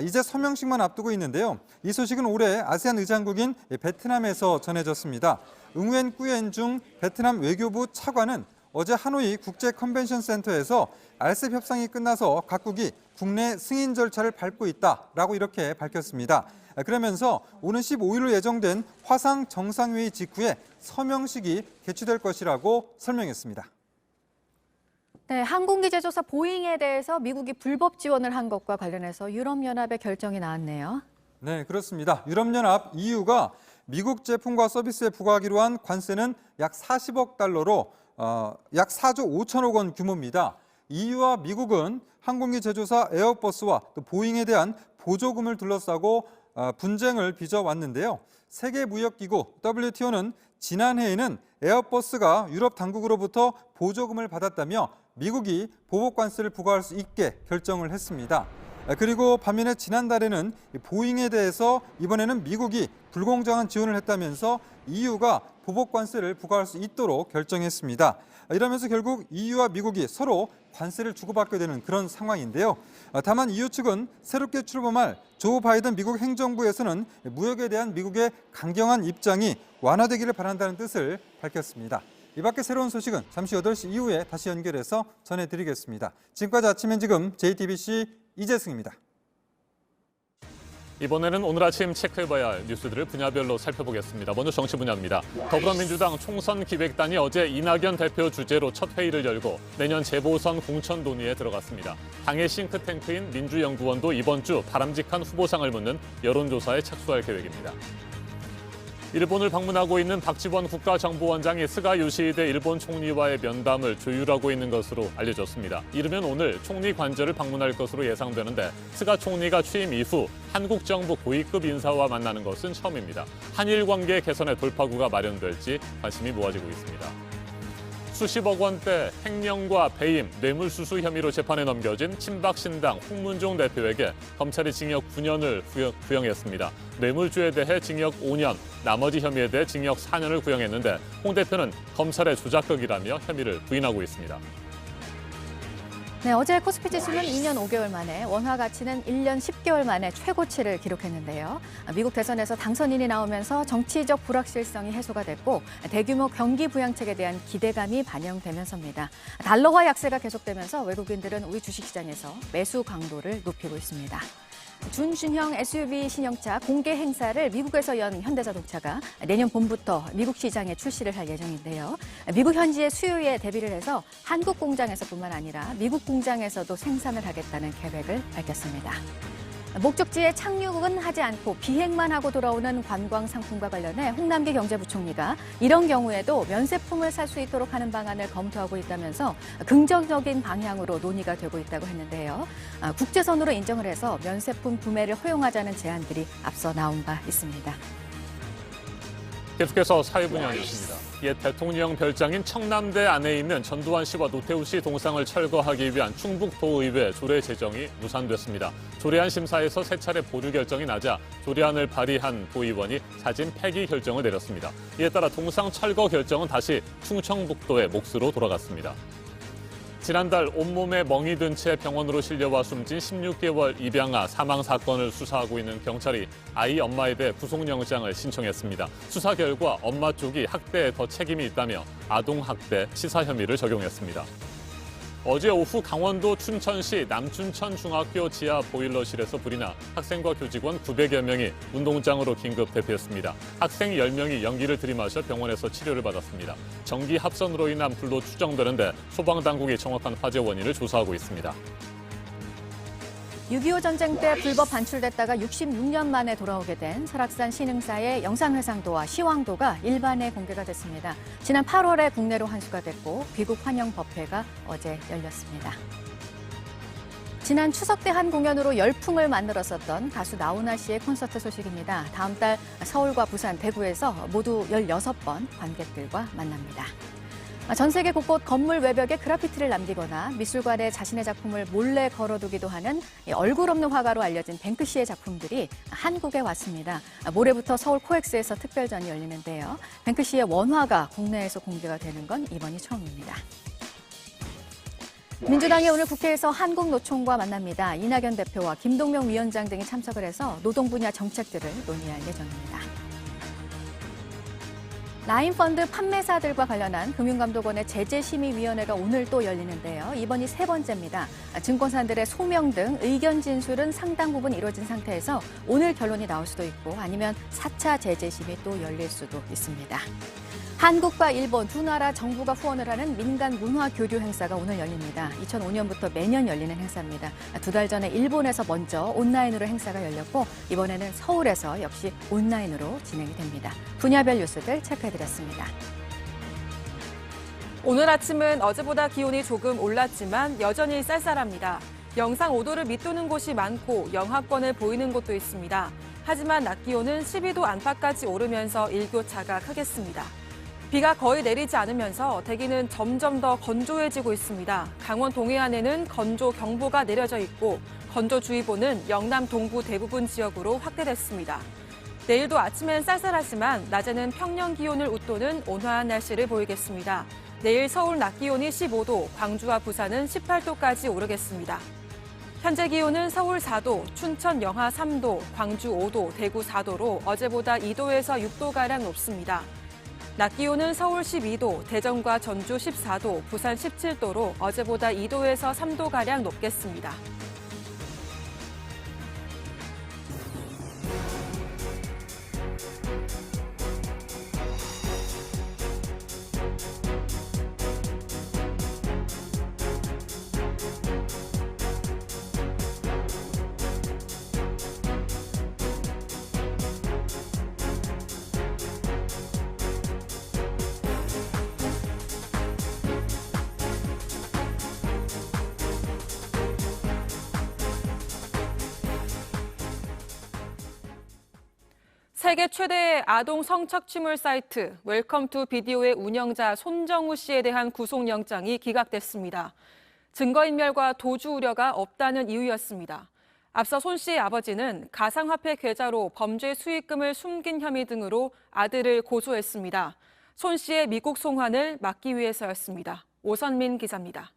이제 서명식만 앞두고 있는데요. 이 소식은 올해 아세안 의장국인 베트남에서 전해졌습니다. 응웬 꾸엔 중 베트남 외교부 차관은 어제 하노이 국제 컨벤션 센터에서 RCEP 협상이 끝나서 각국이 국내 승인 절차를 밟고 있다라고 이렇게 밝혔습니다. 그러면서 오는 15일로 예정된 화상 정상회의 직후에 서명식이 개최될 것이라고 설명했습니다. 네, 항공기 제조사 보잉에 대해서 미국이 불법 지원을 한 것과 관련해서 유럽연합의 결정이 나왔네요. 네, 그렇습니다. 유럽연합 EU가 미국 제품과 서비스에 부과하기로 한 관세는 약 40억 달러로 약 4조 5천억 원 규모입니다. EU와 미국은 항공기 제조사 에어버스와 또 보잉에 대한 보조금을 둘러싸고 분쟁을 빚어왔는데요. 세계무역기구 WTO는 지난해에는 에어버스가 유럽 당국으로부터 보조금을 받았다며 미국이 보복관세를 부과할 수 있게 결정을 했습니다. 그리고 반면에 지난달에는 보잉에 대해서 이번에는 미국이 불공정한 지원을 했다면서 EU가 보복관세를 부과할 수 있도록 결정했습니다. 이러면서 결국 EU와 미국이 서로 관세를 주고받게 되는 그런 상황인데요. 다만 EU 측은 새롭게 출범할 조 바이든 미국 행정부에서는 무역에 대한 미국의 강경한 입장이 완화되기를 바란다는 뜻을 밝혔습니다. 이 밖에 새로운 소식은 잠시 8시 이후에 다시 연결해서 전해드리겠습니다. 지금까지 아침 현지금 JTBC 이재승입니다. 이번에는 오늘 아침 체크해봐야 할 뉴스들을 분야별로 살펴보겠습니다. 먼저 정치 분야입니다. 더불어민주당 총선기획단이 어제 이낙연 대표 주재로 첫 회의를 열고 내년 재보선 공천 논의에 들어갔습니다. 당의 싱크탱크인 민주연구원도 이번 주 바람직한 후보상을 묻는 여론조사에 착수할 계획입니다. 일본을 방문하고 있는 박지원 국가정보원장이 스가 요시히데 일본 총리와의 면담을 조율하고 있는 것으로 알려졌습니다. 이르면 오늘 총리 관저를 방문할 것으로 예상되는데 스가 총리가 취임 이후 한국 정부 고위급 인사와 만나는 것은 처음입니다. 한일 관계 개선의 돌파구가 마련될지 관심이 모아지고 있습니다. 수십억 원대 횡령과 배임, 뇌물수수 혐의로 재판에 넘겨진 친박신당 홍문종 대표에게 검찰이 징역 9년을 구형했습니다. 뇌물주에 대해 징역 5년, 나머지 혐의에 대해 징역 4년을 구형했는데 홍 대표는 검찰의 조작극이라며 혐의를 부인하고 있습니다. 네, 어제 코스피 지수는 2년 5개월 만에, 원화 가치는 1년 10개월 만에 최고치를 기록했는데요. 미국 대선에서 당선인이 나오면서 정치적 불확실성이 해소가 됐고 대규모 경기 부양책에 대한 기대감이 반영되면서입니다. 달러화 약세가 계속되면서 외국인들은 우리 주식시장에서 매수 강도를 높이고 있습니다. 준신형 SUV 신형차 공개 행사를 미국에서 연 현대자동차가 내년 봄부터 미국 시장에 출시를 할 예정인데요. 미국 현지의 수요에 대비를 해서 한국 공장에서뿐만 아니라 미국 공장에서도 생산을 하겠다는 계획을 밝혔습니다. 목적지에 착륙은 하지 않고 비행만 하고 돌아오는 관광 상품과 관련해 홍남기 경제부총리가 이런 경우에도 면세품을 살 수 있도록 하는 방안을 검토하고 있다면서 긍정적인 방향으로 논의가 되고 있다고 했는데요. 국제선으로 인정을 해서 면세품 구매를 허용하자는 제안들이 앞서 나온 바 있습니다. 계속해서 사회분야 뉴스입니다. 옛 대통령 별장인 청남대 안에 있는 전두환 씨와 노태우 씨 동상을 철거하기 위한 충북도의회 조례 제정이 무산됐습니다. 조례안 심사에서 세 차례 보류 결정이 나자 조례안을 발의한 도의원이 사진 폐기 결정을 내렸습니다. 이에 따라 동상 철거 결정은 다시 충청북도의 몫으로 돌아갔습니다. 지난달 온몸에 멍이 든 채 병원으로 실려와 숨진 16개월 입양아 사망 사건을 수사하고 있는 경찰이 아이 엄마에 대해 구속영장을 신청했습니다. 수사 결과 엄마 쪽이 학대에 더 책임이 있다며 아동학대 치사 혐의를 적용했습니다. 어제 오후 강원도 춘천시 남춘천 중학교 지하 보일러실에서 불이 나 학생과 교직원 900여 명이 운동장으로 긴급 대피했습니다. 학생 10명이 연기를 들이마셔 병원에서 치료를 받았습니다. 전기 합선으로 인한 불로 추정되는데 소방당국이 정확한 화재 원인을 조사하고 있습니다. 6.25 전쟁 때 불법 반출됐다가 66년 만에 돌아오게 된 설악산 신흥사의 영상회상도와 시황도가 일반에 공개가 됐습니다. 지난 8월에 국내로 환수가 됐고 귀국 환영 법회가 어제 열렸습니다. 지난 추석 때 한 공연으로 열풍을 만들었었던 가수 나훈아 씨의 콘서트 소식입니다. 다음 달 서울과 부산, 대구에서 모두 16번 관객들과 만납니다. 전 세계 곳곳 건물 외벽에 그래피티를 남기거나 미술관에 자신의 작품을 몰래 걸어두기도 하는 얼굴 없는 화가로 알려진 뱅크시의 작품들이 한국에 왔습니다. 모레부터 서울 코엑스에서 특별전이 열리는데요. 뱅크시의 원화가 국내에서 공개가 되는 건 이번이 처음입니다. 민주당이 오늘 국회에서 한국노총과 만납니다. 이낙연 대표와 김동명 위원장 등이 참석을 해서 노동 분야 정책들을 논의할 예정입니다. 라인펀드 판매사들과 관련한 금융감독원의 제재심의위원회가 오늘 또 열리는데요. 이번이 세 번째입니다. 증권사들의 소명 등 의견 진술은 상당 부분 이루어진 상태에서 오늘 결론이 나올 수도 있고 아니면 4차 제재심이 또 열릴 수도 있습니다. 한국과 일본 두 나라 정부가 후원을 하는 민간 문화 교류 행사가 오늘 열립니다. 2005년부터 매년 열리는 행사입니다. 두 달 전에 일본에서 먼저 온라인으로 행사가 열렸고 이번에는 서울에서 역시 온라인으로 진행이 됩니다. 분야별 뉴스들 체크해드렸습니다. 오늘 아침은 어제보다 기온이 조금 올랐지만 여전히 쌀쌀합니다. 영상 5도를 밑도는 곳이 많고 영하권을 보이는 곳도 있습니다. 하지만 낮 기온은 12도 안팎까지 오르면서 일교차가 크겠습니다. 비가 거의 내리지 않으면서 대기는 점점 더 건조해지고 있습니다. 강원 동해안에는 건조경보가 내려져 있고 건조주의보는 영남 동부 대부분 지역으로 확대됐습니다. 내일도 아침엔 쌀쌀하지만 낮에는 평년 기온을 웃도는 온화한 날씨를 보이겠습니다. 내일 서울 낮 기온이 15도, 광주와 부산은 18도까지 오르겠습니다. 현재 기온은 서울 4도, 춘천 영하 3도, 광주 5도, 대구 4도로 어제보다 2도에서 6도가량 높습니다. 낮 기온은 서울 12도, 대전과 전주 14도, 부산 17도로 어제보다 2도에서 3도가량 높겠습니다. 세계 최대의 아동 성착취물 사이트 웰컴 투 비디오의 운영자 손정우 씨에 대한 구속영장이 기각됐습니다. 증거인멸과 도주 우려가 없다는 이유였습니다. 앞서 손 씨의 아버지는 가상화폐 계좌로 범죄 수익금을 숨긴 혐의 등으로 아들을 고소했습니다. 손 씨의 미국 송환을 막기 위해서였습니다. 오선민 기자입니다.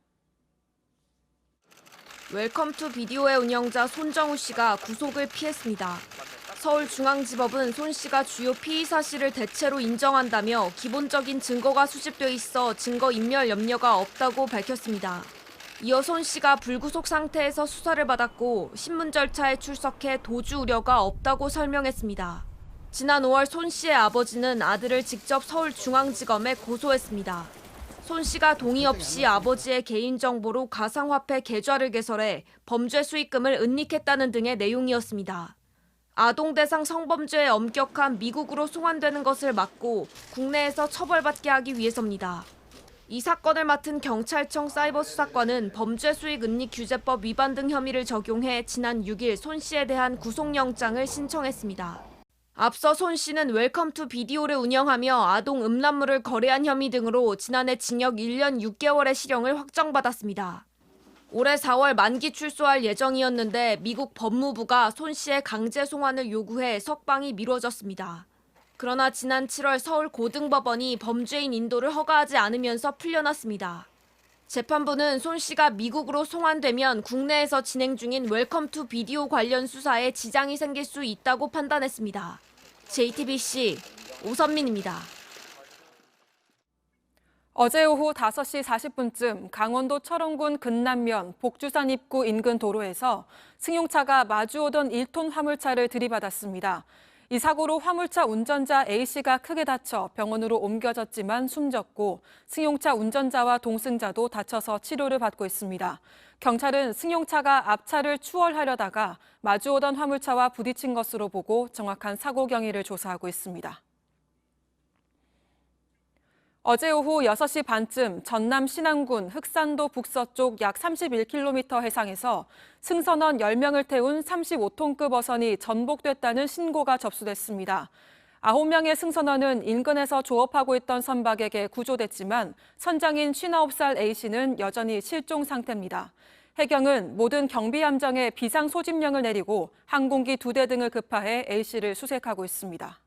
웰컴 투 비디오의 운영자 손정우 씨가 구속을 피했습니다. 서울중앙지법은 손 씨가 주요 피의 사실을 대체로 인정한다며 기본적인 증거가 수집돼 있어 증거인멸 염려가 없다고 밝혔습니다. 이어 손 씨가 불구속 상태에서 수사를 받았고 신문 절차에 출석해 도주 우려가 없다고 설명했습니다. 지난 5월 손 씨의 아버지는 아들을 직접 서울중앙지검에 고소했습니다. 손 씨가 동의 없이 아버지의 개인정보로 가상화폐 계좌를 개설해 범죄 수익금을 은닉했다는 등의 내용이었습니다. 아동 대상 성범죄의 엄격한 미국으로 송환되는 것을 막고 국내에서 처벌받게 하기 위해서입니다. 이 사건을 맡은 경찰청 사이버수사과는 범죄 수익 은닉 규제법 위반 등 혐의를 적용해 지난 6일 손 씨에 대한 구속영장을 신청했습니다. 앞서 손 씨는 웰컴 투 비디오를 운영하며 아동 음란물을 거래한 혐의 등으로 지난해 징역 1년 6개월의 실형을 확정받았습니다. 올해 4월 만기 출소할 예정이었는데 미국 법무부가 손 씨의 강제 송환을 요구해 석방이 미뤄졌습니다. 그러나 지난 7월 서울 고등법원이 범죄인 인도를 허가하지 않으면서 풀려났습니다. 재판부는 손 씨가 미국으로 송환되면 국내에서 진행 중인 웰컴 투 비디오 관련 수사에 지장이 생길 수 있다고 판단했습니다. JTBC 오선민입니다. 어제 오후 5시 40분쯤 강원도 철원군 근남면 복주산 입구 인근 도로에서 승용차가 마주오던 1톤 화물차를 들이받았습니다. 이 사고로 화물차 운전자 A씨가 크게 다쳐 병원으로 옮겨졌지만 숨졌고 승용차 운전자와 동승자도 다쳐서 치료를 받고 있습니다. 경찰은 승용차가 앞차를 추월하려다가 마주오던 화물차와 부딪힌 것으로 보고 정확한 사고 경위를 조사하고 있습니다. 어제 오후 6시 반쯤 전남 신안군 흑산도 북서쪽 약 31km 해상에서 승선원 10명을 태운 35톤급 어선이 전복됐다는 신고가 접수됐습니다. 9명의 승선원은 인근에서 조업하고 있던 선박에게 구조됐지만 선장인 59살 A씨는 여전히 실종 상태입니다. 해경은 모든 경비함정에 비상소집령을 내리고 항공기 2대 등을 급파해 A씨를 수색하고 있습니다.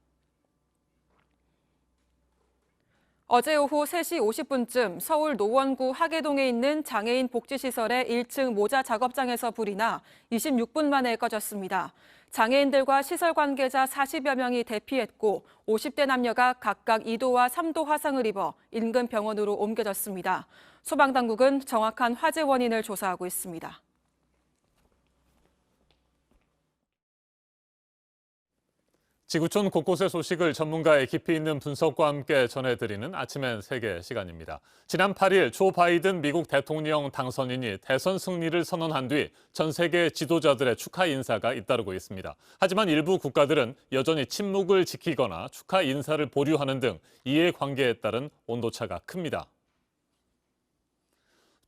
어제 오후 3시 50분쯤 서울 노원구 하계동에 있는 장애인 복지시설의 1층 모자 작업장에서 불이 나 26분 만에 꺼졌습니다. 장애인들과 시설 관계자 40여 명이 대피했고 50대 남녀가 각각 2도와 3도 화상을 입어 인근 병원으로 옮겨졌습니다. 소방당국은 정확한 화재 원인을 조사하고 있습니다. 지구촌 곳곳의 소식을 전문가의 깊이 있는 분석과 함께 전해드리는 아침엔 세계 시간입니다. 지난 8일 조 바이든 미국 대통령 당선인이 대선 승리를 선언한 뒤 전 세계 지도자들의 축하 인사가 잇따르고 있습니다. 하지만 일부 국가들은 여전히 침묵을 지키거나 축하 인사를 보류하는 등 이해관계에 따른 온도차가 큽니다.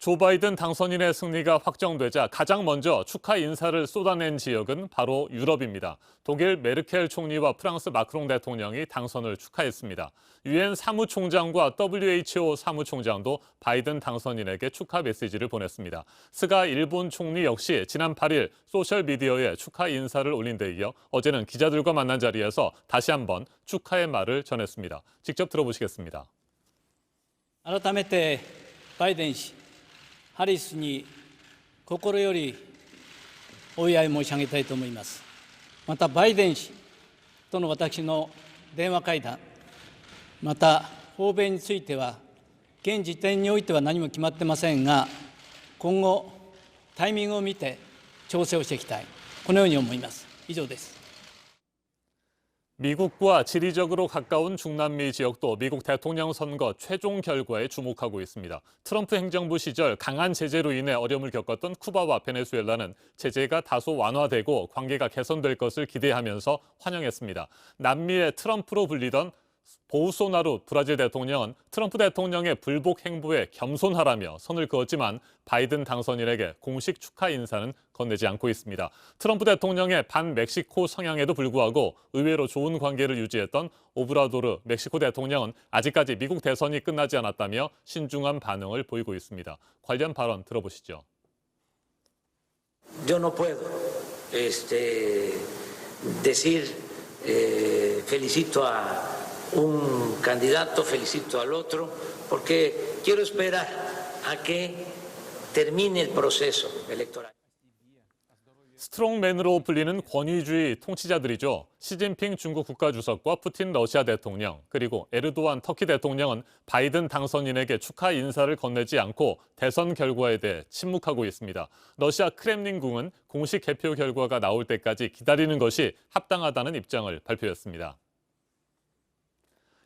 조 바이든 당선인의 승리가 확정되자 가장 먼저 축하 인사를 쏟아낸 지역은 바로 유럽입니다. 독일 메르켈 총리와 프랑스 마크롱 대통령이 당선을 축하했습니다. 유엔 사무총장과 WHO 사무총장도 바이든 당선인에게 축하 메시지를 보냈습니다. 스가 일본 총리 역시 지난 8일 소셜미디어에 축하 인사를 올린 데 이어 어제는 기자들과 만난 자리에서 다시 한번 축하의 말을 전했습니다. 직접 들어보시겠습니다. 改めてバイデン氏ハリスに心よりお祝い申し上げたいと思います。またバイデン氏との私の電話会談、また訪米については現時点においては何も決まってませんが、今後タイミングを見て調整をしていきたい、このように思います。以上です。 미국과 지리적으로 가까운 중남미 지역도 미국 대통령 선거 최종 결과에 주목하고 있습니다. 트럼프 행정부 시절 강한 제재로 인해 어려움을 겪었던 쿠바와 베네수엘라는 제재가 다소 완화되고 관계가 개선될 것을 기대하면서 환영했습니다. 남미의 트럼프로 불리던 보우소나루 브라질 대통령은 트럼프 대통령의 불복 행보에 겸손하라며 선을 그었지만 바이든 당선인에게 공식 축하 인사는 건네지 않고 있습니다. 트럼프 대통령의 반멕시코 성향에도 불구하고 의외로 좋은 관계를 유지했던 오브라도르 멕시코 대통령은 아직까지 미국 대선이 끝나지 않았다며 신중한 반응을 보이고 있습니다. 관련 발언 들어보시죠. Yo no puedo decir felicito a un candidato, felicito al otro, porque quiero esperar a que termine el proceso electoral. 스트롱맨으로 불리는 권위주의 통치자들이죠. 시진핑 중국 국가주석과 푸틴 러시아 대통령, 그리고 에르도안 터키 대통령은 바이든 당선인에게 축하 인사를 건네지 않고 대선 결과에 대해 침묵하고 있습니다. 러시아 크렘린궁은 공식 개표 결과가 나올 때까지 기다리는 것이 합당하다는 입장을 발표했습니다.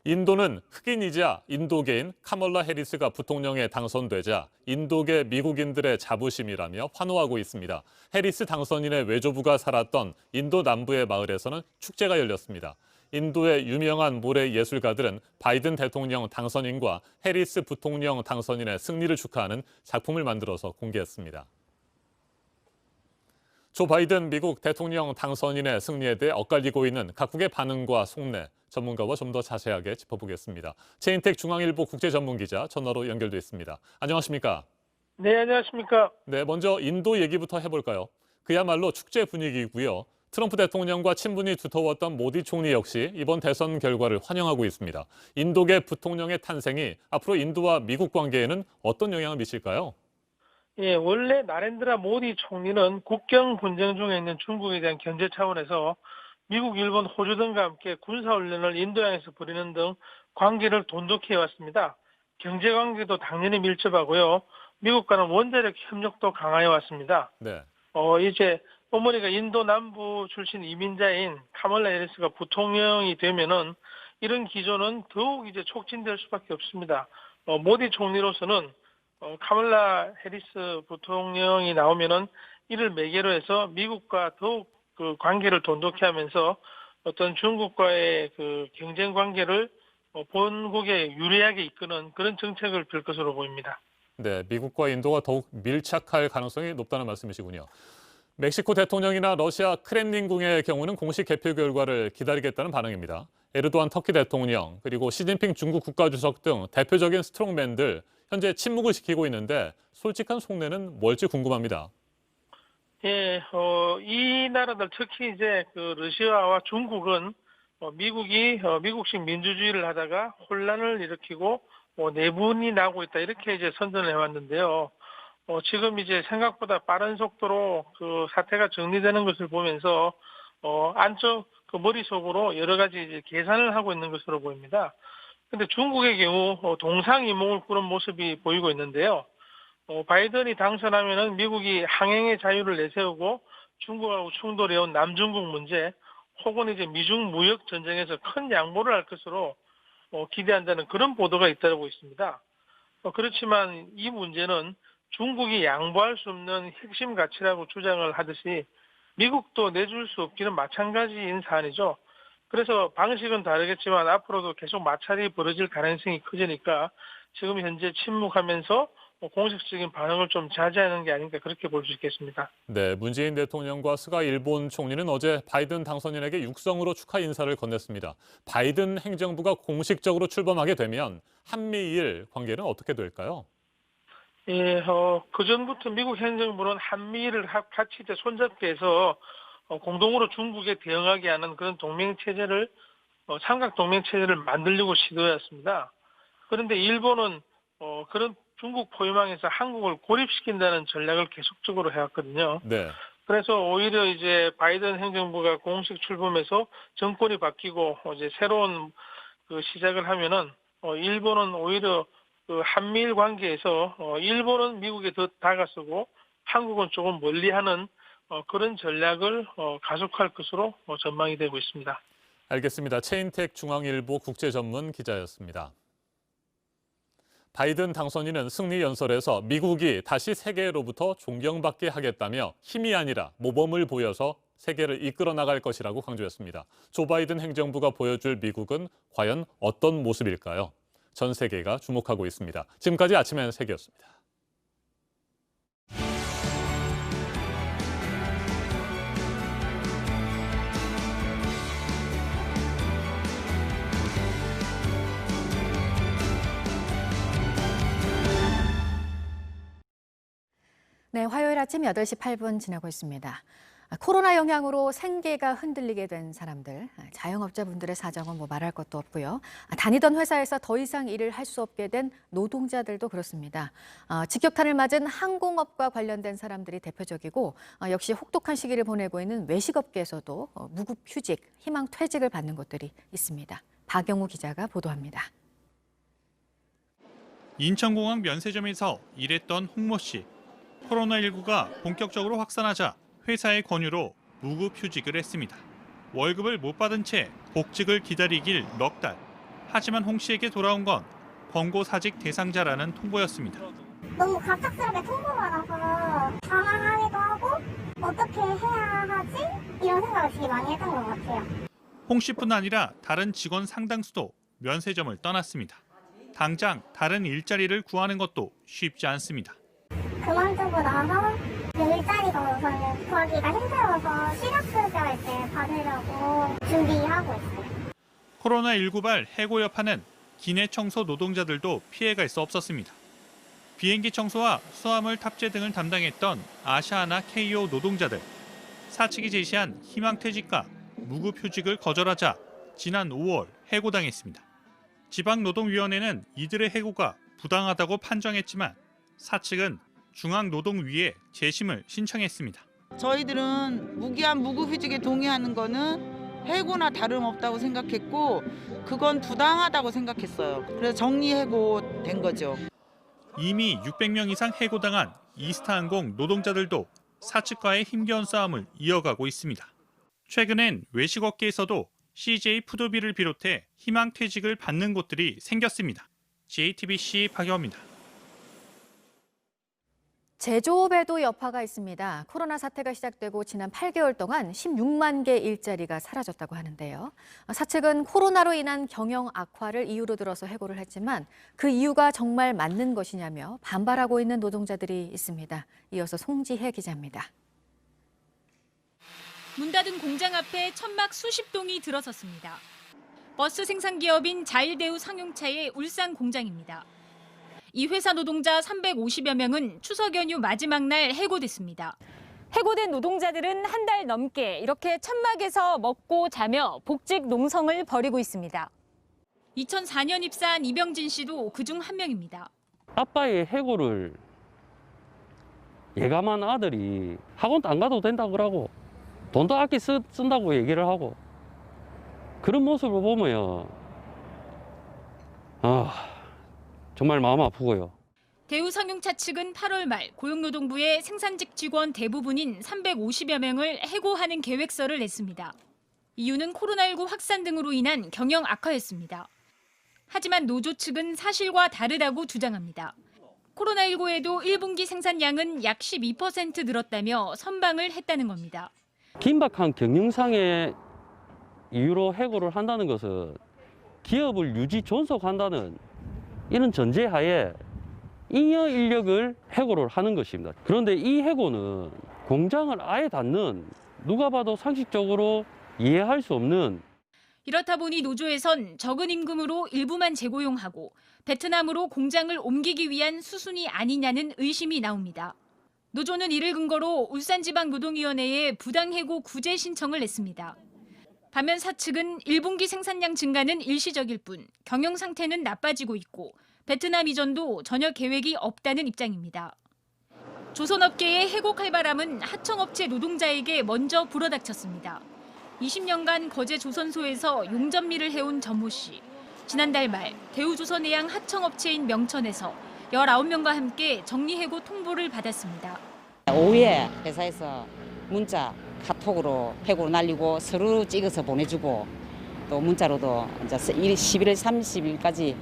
인도는 흑인이자 인도계인 카멀라 해리스가 부통령에 당선되자 인도계 미국인들의 자부심이라며 환호하고 있습니다. 해리스 당선인의 외조부가 살았던 인도 남부의 마을에서는 축제가 열렸습니다. 인도의 유명한 모래 예술가들은 바이든 대통령 당선인과 해리스 부통령 당선인의 승리를 축하하는 작품을 만들어서 공개했습니다. 조 바이든 미국 대통령 당선인의 승리에 대해 엇갈리고 있는 각국의 반응과 속내, 전문가와 좀 더 자세하게 짚어보겠습니다. 최인택 중앙일보 국제전문기자 전화로 연결돼 있습니다. 안녕하십니까? 네, 안녕하십니까? 네, 먼저 인도 얘기부터 해볼까요? 그야말로 축제 분위기이고요. 트럼프 대통령과 친분이 두터웠던 모디 총리 역시 이번 대선 결과를 환영하고 있습니다. 인도계 부통령의 탄생이 앞으로 인도와 미국 관계에는 어떤 영향을 미칠까요? 예, 원래 나렌드라 모디 총리는 국경 분쟁 중에 있는 중국에 대한 견제 차원에서 미국, 일본, 호주 등과 함께 군사훈련을 인도양에서 벌이는 등 관계를 돈독히 해왔습니다. 경제관계도 당연히 밀접하고요. 미국과는 원자력 협력도 강화해왔습니다. 네. 이제 어머니가 인도 남부 출신 이민자인 카멀라 해리스가 부통령이 되면은 이런 기조는 더욱 이제 촉진될 수밖에 없습니다. 모디 총리로서는 카멀라 해리스 부통령이 나오면은 이를 매개로 해서 미국과 더욱 그 관계를 돈독히 하면서 어떤 중국과의 그 경쟁 관계를 본국에 유리하게 이끄는 그런 정책을 펼 것으로 보입니다. 네, 미국과 인도가 더욱 밀착할 가능성이 높다는 말씀이시군요. 멕시코 대통령이나 러시아 크렘린궁의 경우는 공식 개표 결과를 기다리겠다는 반응입니다. 에르도안 터키 대통령, 그리고 시진핑 중국 국가주석 등 대표적인 스트롱맨들 현재 침묵을 시키고 있는데 솔직한 속내는 뭘지 궁금합니다. 예, 이 나라들 특히 이제 그 러시아와 중국은 미국식 민주주의를 하다가 혼란을 일으키고 내분이 나고 있다 이렇게 이제 선전을 해왔는데요. 지금 이제 생각보다 빠른 속도로 그 사태가 정리되는 것을 보면서 안쪽 그 머릿속으로 여러 가지 이제 계산을 하고 있는 것으로 보입니다. 근데 중국의 경우 동상이몽을 꾸는 모습이 보이고 있는데요. 바이든이 당선하면은 미국이 항행의 자유를 내세우고 중국하고 충돌해온 남중국 문제 혹은 이제 미중 무역 전쟁에서 큰 양보를 할 것으로 기대한다는 그런 보도가 잇따르고 있습니다. 그렇지만 이 문제는 중국이 양보할 수 없는 핵심 가치라고 주장을 하듯이 미국도 내줄 수 없기는 마찬가지인 사안이죠. 그래서 방식은 다르겠지만 앞으로도 계속 마찰이 벌어질 가능성이 커지니까 지금 현재 침묵하면서 공식적인 반응을 좀 자제하는 게 아닌가 그렇게 볼 수 있겠습니다. 네, 문재인 대통령과 스가 일본 총리는 어제 바이든 당선인에게 육성으로 축하 인사를 건넸습니다. 바이든 행정부가 공식적으로 출범하게 되면 한미일 관계는 어떻게 될까요? 예, 그전부터 미국 행정부는 한미일을 같이 이제 손잡게 해서 공동으로 중국에 대응하게 하는 그런 동맹체제를, 삼각동맹체제를 만들려고 시도했습니다. 그런데 일본은 그런 중국 포위망에서 한국을 고립시킨다는 전략을 계속적으로 해왔거든요. 네. 그래서 오히려 이제 바이든 행정부가 공식 출범해서 정권이 바뀌고 이제 새로운 그 시작을 하면은 일본은 오히려 그 한미일 관계에서 일본은 미국에 더 다가서고 한국은 조금 멀리하는 그런 전략을 가속할 것으로 전망이 되고 있습니다. 알겠습니다. 최인택 중앙일보 국제전문 기자였습니다. 바이든 당선인은 승리 연설에서 미국이 다시 세계로부터 존경받게 하겠다며 힘이 아니라 모범을 보여서 세계를 이끌어 나갈 것이라고 강조했습니다. 조 바이든 행정부가 보여줄 미국은 과연 어떤 모습일까요? 전 세계가 주목하고 있습니다. 지금까지 아침엔 세계였습니다. 네, 화요일 아침 8시 8분 지나고 있습니다. 코로나 영향으로 생계가 흔들리게 된 사람들, 자영업자분들의 사정은 말할 것도 없고요. 다니던 회사에서 더 이상 일을 할 수 없게 된 노동자들도 그렇습니다. 직격탄을 맞은 항공업과 관련된 사람들이 대표적이고 역시 혹독한 시기를 보내고 있는 외식업계에서도 무급휴직, 희망퇴직을 받는 곳들이 있습니다. 박영우 기자가 보도합니다. 인천공항 면세점에서 일했던 홍모 씨. 코로나19가 본격적으로 확산하자 회사의 권유로 무급휴직을 했습니다. 월급을 못 받은 채 복직을 기다리길 넉 달. 하지만 홍 씨에게 돌아온 건 권고사직 대상자라는 통보였습니다. 너무 갑작스럽게 통보받아서 당황하기도 하고 어떻게 해야 하지? 이런 생각을 되게 많이 했던 것 같아요. 홍 씨뿐 아니라 다른 직원 상당수도 면세점을 떠났습니다. 당장 다른 일자리를 구하는 것도 쉽지 않습니다. 그만두고 나서 일자리가 우선은 구하기가 힘들어서 실업급여할 때 받으려고 준비하고 있어요. 코로나19발 해고 여파는 기내 청소 노동자들도 피해갈 수 없었습니다. 비행기 청소와 수화물 탑재 등을 담당했던 아시아나 KO 노동자들. 사측이 제시한 희망퇴직과 무급휴직을 거절하자 지난 5월 해고당했습니다. 지방노동위원회는 이들의 해고가 부당하다고 판정했지만 사측은 중앙노동위에 재심을 신청했습니다. 저희들은 무기한 무급휴직에 동의하는 거는 해고나 다름없다고 생각했고 그건 부당하다고 생각했어요. 그래서 정리해고된 거죠. 이미 600명 이상 해고당한 이스타항공 노동자들도 사측과의 힘겨운 싸움을 이어가고 있습니다. 최근엔 외식업계에서도 CJ 푸드비를 비롯해 희망퇴직을 받는 곳들이 생겼습니다. JTBC 박영호입니다. 제조업에도 여파가 있습니다. 코로나 사태가 시작되고 지난 8개월 동안 16만 개 일자리가 사라졌다고 하는데요. 사측은 코로나로 인한 경영 악화를 이유로 들어서 해고를 했지만 그 이유가 정말 맞는 것이냐며 반발하고 있는 노동자들이 있습니다. 이어서 송지혜 기자입니다. 문 닫은 공장 앞에 천막 수십 동이 들어섰습니다. 버스 생산 기업인 자일대우 상용차의 울산 공장입니다. 이 회사 노동자 350여 명은 추석 연휴 마지막 날 해고됐습니다. 해고된 노동자들은 한 달 넘게 이렇게 천막에서 먹고 자며 복직 농성을 벌이고 있습니다. 2004년 입사한 이병진 씨도 그중 한 명입니다. 아빠의 해고를 예감한 아들이 학원도 안 가도 된다고 그러고 돈도 아껴 쓴다고 얘기를 하고 그런 모습을 보면 정말 마음 아프고요. 대우 상용차 측은 8월 말 고용노동부에 생산직 직원 대부분인 350여 명을 해고하는 계획서를 냈습니다. 이유는 코로나19 확산 등으로 인한 경영 악화였습니다. 하지만 노조 측은 사실과 다르다고 주장합니다. 코로나19에도 1분기 생산량은 약 12% 늘었다며 선방을 했다는 겁니다. 긴박한 경영상의 이유로 해고를 한다는 것은 기업을 유지 존속한다는 이런 전제하에 잉여 인력을 해고를 하는 것입니다. 그런데 이 해고는 공장을 아예 닫는 누가 봐도 상식적으로 이해할 수 없는 이렇다 보니 노조에선 적은 임금으로 일부만 재고용하고 베트남으로 공장을 옮기기 위한 수순이 아니냐는 의심이 나옵니다. 노조는 이를 근거로 울산지방노동위원회에 부당해고 구제 신청을 냈습니다. 반면 사측은 1분기 생산량 증가는 일시적일 뿐 경영 상태는 나빠지고 있고 베트남 이전도 전혀 계획이 없다는 입장입니다. 조선업계의 해고 칼바람은 하청업체 노동자에게 먼저 불어닥쳤습니다. 20년간 거제 조선소에서 용접일을 해온 전모 씨. 지난달 말 대우조선해양 하청업체인 명천에서 19명과 함께 정리해고 통보를 받았습니다. 오후에 회사에서 문자, 카톡으로 해고를 날리고 서류 찍어서 보내주고 또 문자로도 이제 11월 30일까지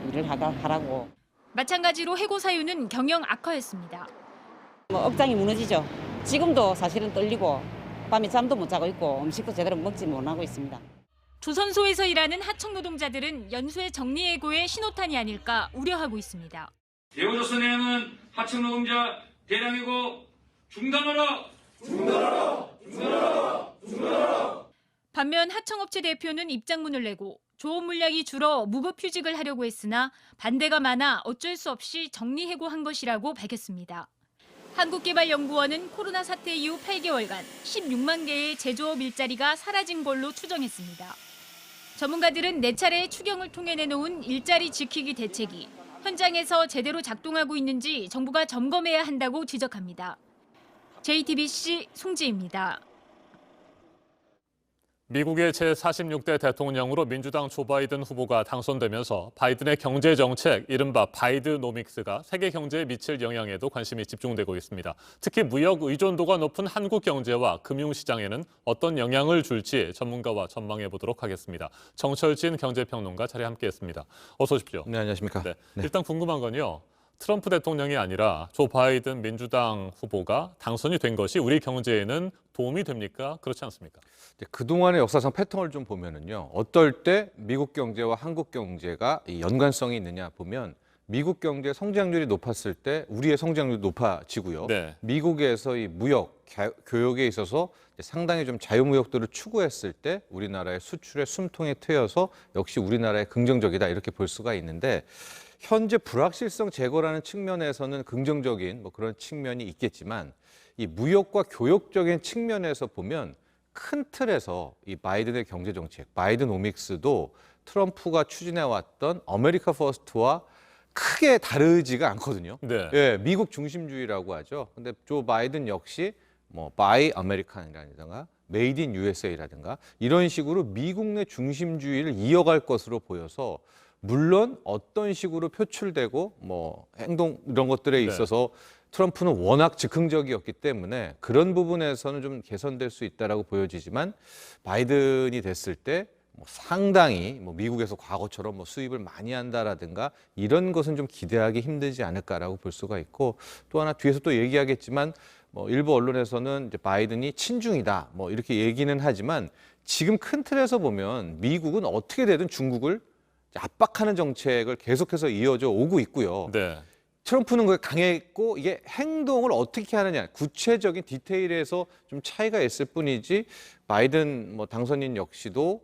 일을 하라고. 마찬가지로 해고 사유는 경영 악화였습니다. 억장이 무너지죠. 지금도 사실은 떨리고 밤에 잠도 못 자고 있고 음식도 제대로 먹지 못하고 있습니다. 조선소에서 일하는 하청 노동자들은 연쇄 정리해고의 신호탄이 아닐까 우려하고 있습니다. 대우조선해양은 하청 노동자 대량해고 중단하라! 중단하라! 중단하라! 중단하라! 반면 하청업체 대표는 입장문을 내고 조업 물량이 줄어 무급휴직을 하려고 했으나 반대가 많아 어쩔 수 없이 정리해고한 것이라고 밝혔습니다. 한국개발연구원은 코로나 사태 이후 8개월간 16만 개의 제조업 일자리가 사라진 걸로 추정했습니다. 전문가들은 4차례의 추경을 통해 내놓은 일자리 지키기 대책이 현장에서 제대로 작동하고 있는지 정부가 점검해야 한다고 지적합니다. JTBC 송지입니다. 미국의 제46대 대통령으로 민주당 조 바이든 후보가 당선되면서 바이든의 경제 정책, 이른바 바이드노믹스가 세계 경제에 미칠 영향에도 관심이 집중되고 있습니다. 특히 무역 의존도가 높은 한국 경제와 금융시장에는 어떤 영향을 줄지 전문가와 전망해 보도록 하겠습니다. 정철진 경제평론가 자리에 함께했습니다. 어서 오십시오. 네, 안녕하십니까. 네, 일단 궁금한 건요. 트럼프 대통령이 아니라 조 바이든 민주당 후보가 당선이 된 것이 우리 경제에는 도움이 됩니까? 그렇지 않습니까? 그동안의 역사상 패턴을 좀 보면은요. 어떨 때 미국 경제와 한국 경제가 연관성이 있느냐 보면 미국 경제 성장률이 높았을 때 우리의 성장률도 높아지고요. 네. 미국에서 이 무역, 교역에 있어서 상당히 좀 자유무역도를 추구했을 때 우리나라의 수출의 숨통이 트여서 역시 우리나라에 긍정적이다 이렇게 볼 수가 있는데 현재 불확실성 제거라는 측면에서는 긍정적인 그런 측면이 있겠지만 이 무역과 교역적인 측면에서 보면 큰 틀에서 이 바이든의 경제 정책, 바이드노믹스도 트럼프가 추진해왔던 아메리카 퍼스트와 크게 다르지가 않거든요. 네. 예, 미국 중심주의라고 하죠. 근데 조 바이든 역시 바이 아메리칸이라든가 메이드 인 USA라든가 이런 식으로 미국 내 중심주의를 이어갈 것으로 보여서 물론 어떤 식으로 표출되고 행동 이런 것들에 있어서 트럼프는 워낙 즉흥적이었기 때문에 그런 부분에서는 좀 개선될 수 있다라고 보여지지만 바이든이 됐을 때 상당히 미국에서 과거처럼 수입을 많이 한다라든가 이런 것은 좀 기대하기 힘들지 않을까라고 볼 수가 있고 또 하나 뒤에서 또 얘기하겠지만 일부 언론에서는 이제 바이든이 친중이다 이렇게 얘기는 하지만 지금 큰 틀에서 보면 미국은 어떻게 되든 중국을 압박하는 정책을 계속해서 이어져 오고 있고요. 네. 트럼프는 그게 강했고 이게 행동을 어떻게 하느냐 구체적인 디테일에서 좀 차이가 있을 뿐이지 바이든 당선인 역시도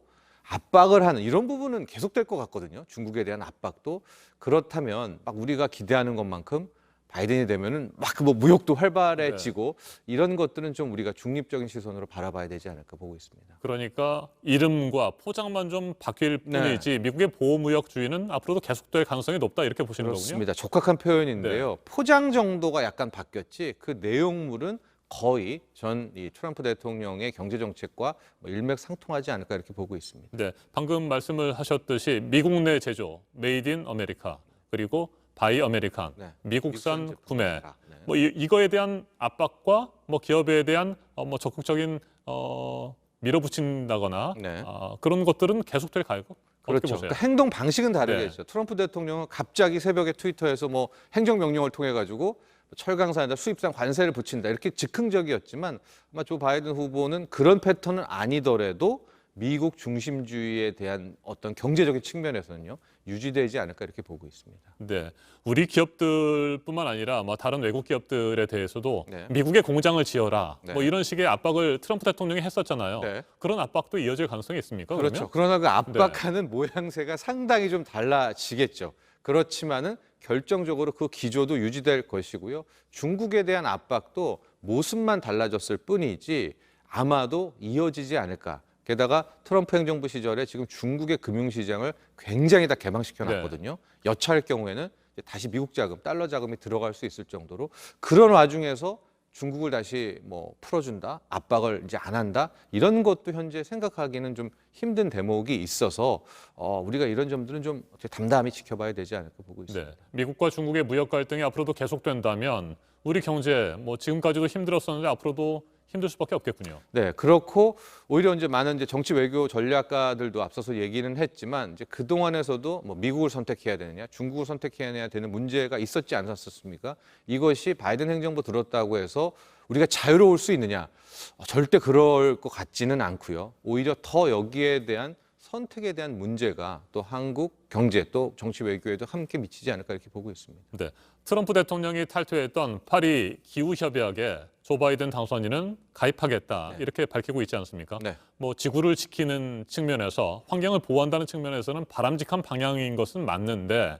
압박을 하는 이런 부분은 계속될 것 같거든요. 중국에 대한 압박도 그렇다면 막 우리가 기대하는 것만큼 바이든이 되면은 막 무역도 활발해지고 이런 것들은 좀 우리가 중립적인 시선으로 바라봐야 되지 않을까 보고 있습니다. 그러니까 이름과 포장만 좀 바뀔 뿐이지 미국의 보호무역주의는 앞으로도 계속될 가능성이 높다 이렇게 보시는 그렇습니다. 거군요. 적확한 표현인데요. 포장 정도가 약간 바뀌었지 그 내용물은 거의 이 트럼프 대통령의 경제 정책과 일맥상통하지 않을까 이렇게 보고 있습니다. 네, 방금 말씀을 하셨듯이 미국 내 제조, 메이드 인 아메리카 그리고 바이 아메리칸, 미국산 구매, 이거에 대한 압박과 기업에 대한 적극적인 밀어붙인다거나 그런 것들은 계속될 가능성 어떻게 보세요? 그러니까 행동 방식은 다르겠죠. 트럼프 대통령은 갑자기 새벽에 트위터에서 행정명령을 통해 가지고 철강산에다 수입산 관세를 붙인다 이렇게 즉흥적이었지만 아마 조 바이든 후보는 그런 패턴은 아니더라도 미국 중심주의에 대한 어떤 경제적인 측면에서는요 유지되지 않을까 이렇게 보고 있습니다. 네, 우리 기업들뿐만 아니라 다른 외국 기업들에 대해서도 미국에 공장을 지어라 이런 식의 압박을 트럼프 대통령이 했었잖아요. 그런 압박도 이어질 가능성이 있습니까? 그렇죠. 그러나 그 압박하는 모양새가 상당히 좀 달라지겠죠. 그렇지만은 결정적으로 그 기조도 유지될 것이고요. 중국에 대한 압박도 모습만 달라졌을 뿐이지 아마도 이어지지 않을까. 게다가 트럼프 행정부 시절에 지금 중국의 금융시장을 굉장히 다 개방시켜놨거든요. 여차할 경우에는 다시 미국 자금, 달러 자금이 들어갈 수 있을 정도로 그런 와중에서 중국을 다시 풀어준다, 압박을 이제 안 한다 이런 것도 현재 생각하기는 좀 힘든 대목이 있어서 우리가 이런 점들은 좀 담담히 지켜봐야 되지 않을까 보고 있습니다. 네, 미국과 중국의 무역 갈등이 앞으로도 계속된다면 우리 경제 지금까지도 힘들었었는데 앞으로도 힘들 수밖에 없겠군요. 네, 그렇고 오히려 이제 많은 이제 정치 외교 전략가들도 앞서서 얘기는 했지만 이제 그 동안에서도 뭐 미국을 선택해야 되느냐, 중국을 선택해야 되는 문제가 있었지 않았습니까? 이것이 바이든 행정부 들었다고 해서 우리가 자유로울 수 있느냐? 절대 그럴 것 같지는 않고요. 오히려 더 여기에 대한 선택에 대한 문제가 또 한국 경제 또 정치 외교에도 함께 미치지 않을까 이렇게 보고 있습니다. 네, 트럼프 대통령이 탈퇴했던 파리 기후협약에 조 바이든 당선인은 가입하겠다 이렇게 밝히고 있지 않습니까? 네. 뭐 지구를 지키는 측면에서 환경을 보호한다는 측면에서는 바람직한 방향인 것은 맞는데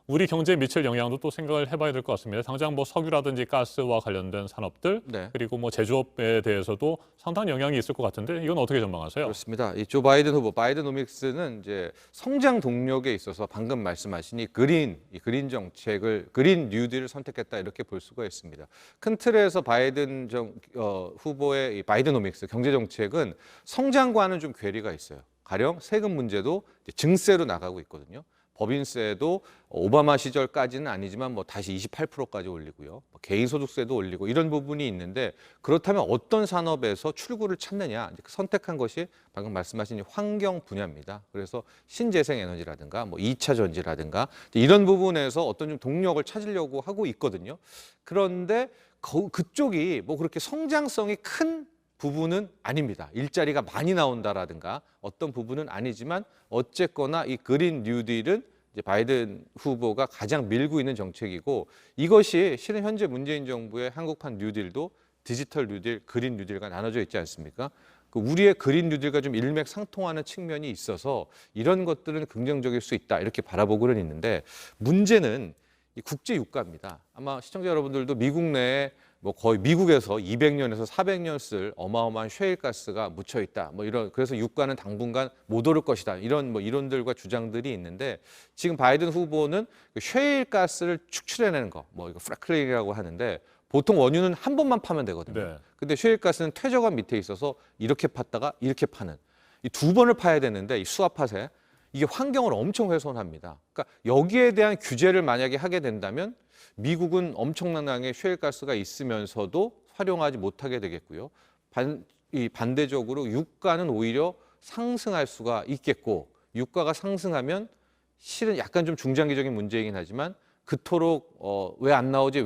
우리 경제에 미칠 영향도 또 생각을 해봐야 될 것 같습니다. 당장 뭐 석유라든지 가스와 관련된 산업들 그리고 뭐 제조업에 대해서도 상당한 영향이 있을 것 같은데 이건 어떻게 전망하세요? 그렇습니다. 이 조 바이든 후보, 바이든오믹스는 이제 성장 동력에 있어서 방금 말씀하신 이 그린 정책을 그린 뉴딜을 선택했다 이렇게 볼 수가 있습니다. 큰 틀에서 바이든 후보의 이 바이든오믹스 경제 정책은 성장과는 좀 괴리가 있어요. 가령 세금 문제도 이제 증세로 나가고 있거든요. 법인세도 오바마 시절까지는 아니지만 뭐 다시 28%까지 올리고요. 개인소득세도 올리고 이런 부분이 있는데 그렇다면 어떤 산업에서 출구를 찾느냐 선택한 것이 방금 말씀하신 환경 분야입니다. 그래서 신재생 에너지라든가 뭐 2차 전지라든가 이런 부분에서 어떤 좀 동력을 찾으려고 하고 있거든요. 그런데 그쪽이 뭐 그렇게 성장성이 큰 부분은 아닙니다. 일자리가 많이 나온다라든가 어떤 부분은 아니지만 어쨌거나 이 그린 뉴딜은 이제 바이든 후보가 가장 밀고 있는 정책이고 이것이 실은 현재 문재인 정부의 한국판 뉴딜도 디지털 뉴딜, 그린 뉴딜과 나눠져 있지 않습니까? 우리의 그린 뉴딜과 좀 일맥상통하는 측면이 있어서 이런 것들은 긍정적일 수 있다 이렇게 바라보고는 있는데 문제는 이 국제 유가입니다. 아마 시청자 여러분들도 미국 내에 뭐 거의 미국에서 200년에서 400년 쓸 어마어마한 셰일가스가 묻혀 있다. 뭐 이런 그래서 유가는 당분간 못 오를 것이다. 이런 뭐 이론들과 주장들이 있는데 지금 바이든 후보는 셰일가스를 축출해내는 거, 뭐 이거 프래클링이라고 하는데 보통 원유는 한 번만 파면 되거든요. 근데 셰일가스는 퇴적암 밑에 있어서 이렇게 팠다가 이렇게 파는 이 두 번을 파야 되는데 이 수압팟에 이게 환경을 엄청 훼손합니다. 그러니까 여기에 대한 규제를 만약에 하게 된다면 미국은 엄청난 양의 셰일가스가 있으면서도 활용하지 못하게 되겠고요. 반대적으로 유가는 오히려 상승할 수가 있겠고 유가가 상승하면 실은 약간 좀 중장기적인 문제이긴 하지만 그토록 왜 안 나오지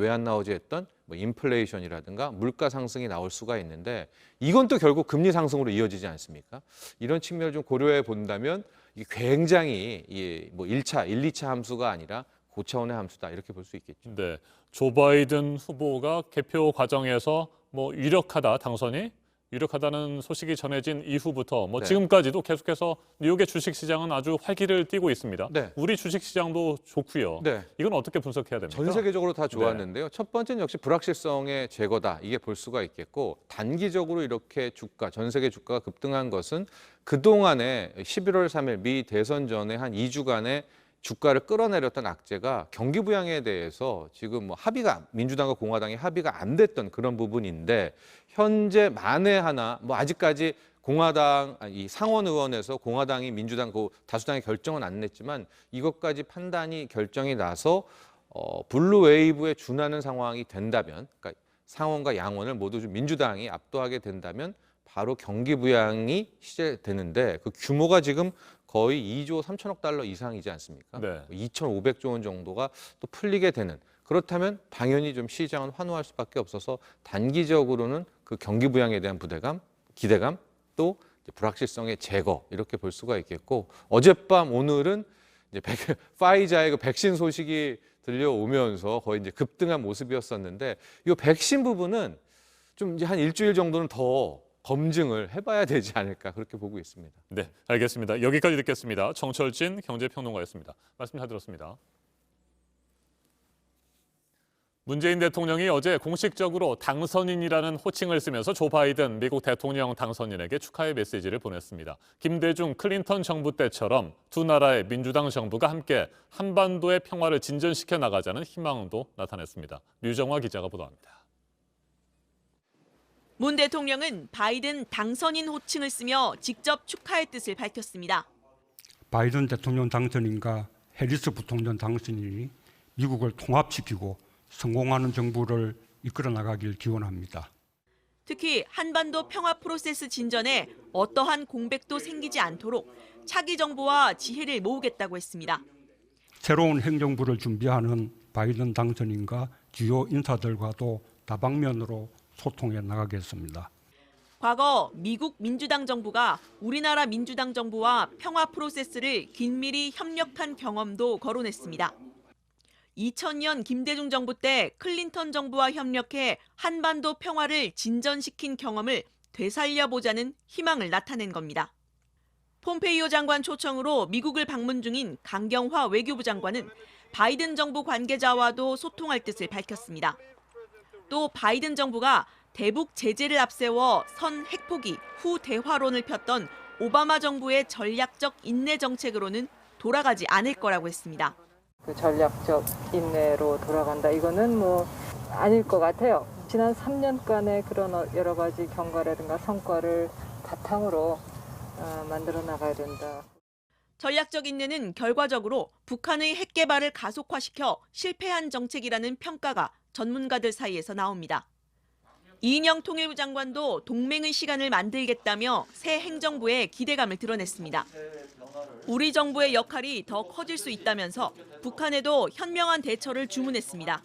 했던 뭐 인플레이션이라든가 물가 상승이 나올 수가 있는데 이건 또 결국 금리 상승으로 이어지지 않습니까? 이런 측면을 좀 고려해 본다면 이게 굉장히 뭐 1차, 1, 2차 함수가 아니라 고차원의 함수다 이렇게 볼 수 있겠죠. 네, 조 바이든 후보가 개표 과정에서 뭐 유력하다는 소식이 전해진 이후부터 뭐 지금까지도 계속해서 뉴욕의 주식시장은 아주 활기를 띠고 있습니다. 우리 주식시장도 좋고요. 이건 어떻게 분석해야 됩니까? 전 세계적으로 다 좋았는데요. 첫 번째는 역시 불확실성의 제거다. 이게 볼 수가 있겠고 단기적으로 이렇게 전 세계 주가가 급등한 것은 그동안에 11월 3일 미 대선 전에 한 2주간의 주가를 끌어내렸던 악재가 경기 부양에 대해서 지금 뭐 민주당과 공화당이 합의가 안 됐던 그런 부분인데 현재 만에 하나 뭐 아직까지 이 상원 의원에서 공화당이 민주당 다수당의 결정은 안 냈지만 이것까지 판단이 결정이 나서 블루 웨이브에 준하는 상황이 된다면 그러니까 상원과 양원을 모두 좀 민주당이 압도하게 된다면 바로 경기 부양이 시작되는데 그 규모가 지금 거의 2조 3천억 달러 이상이지 않습니까? 2,500조 원 정도가 또 풀리게 되는 그렇다면 당연히 좀 시장은 환호할 수밖에 없어서 단기적으로는 그 경기 부양에 대한 기대감 또 불확실성의 제거 이렇게 볼 수가 있겠고 어젯밤 오늘은 이제 파이자의 그 백신 소식이 들려오면서 거의 이제 급등한 모습이었었는데 이 백신 부분은 좀 이제 한 일주일 정도는 더 검증을 해봐야 되지 않을까 그렇게 보고 있습니다. 네, 알겠습니다. 여기까지 듣겠습니다. 정철진 경제평론가였습니다. 말씀 잘 들었습니다. 문재인 대통령이 어제 공식적으로 당선인이라는 호칭을 쓰면서 조 바이든 미국 대통령 당선인에게 축하의 메시지를 보냈습니다. 김대중 클린턴 정부 때처럼 두 나라의 민주당 정부가 함께 한반도의 평화를 진전시켜 나가자는 희망도 나타냈습니다. 류정화 기자가 보도합니다. 문 대통령은 바이든 당선인 호칭을 쓰며 직접 축하의 뜻을 밝혔습니다. 바이든 대통령 당선인과 해리스 부통령 당선인이 미국을 통합시키고 성공하는 정부를 이끌어 나가길 기원합니다. 특히 한반도 평화 프로세스 진전에 어떠한 공백도 생기지 않도록 차기 정부와 지혜를 모으겠다고 했습니다. 새로운 행정부를 준비하는 바이든 당선인과 주요 인사들과도 다방면으로 소통해 나가겠습니다. 과거 미국 민주당 정부가 우리나라 민주당 정부와 평화 프로세스를 긴밀히 협력한 경험도 거론했습니다. 2000년 김대중 정부 때 클린턴 정부와 협력해 한반도 평화를 진전시킨 경험을 되살려보자는 희망을 나타낸 겁니다. 폼페이오 장관 초청으로 미국을 방문 중인 강경화 외교부 장관은 바이든 정부 관계자와도 소통할 뜻을 밝혔습니다. 또 바이든 정부가 대북 제재를 앞세워 선 핵포기 후 대화론을 폈던 오바마 정부의 전략적 인내 정책으로는 돌아가지 않을 거라고 했습니다. 그 전략적 인내로 돌아간다. 이거는 뭐 아닐 것 같아요. 지난 3년간의 그런 여러 가지 경과라든가 성과를 바탕으로 만들어 나가야 된다. 전략적 인내는 결과적으로 북한의 핵 개발을 가속화시켜 실패한 정책이라는 평가가 전문가들 사이에서 나옵니다. 이인영 통일부 장관도 동맹의 시간을 만들겠다며 새 행정부에 기대감을 드러냈습니다. 우리 정부의 역할이 더 커질 수 있다면서 북한에도 현명한 대처를 주문했습니다.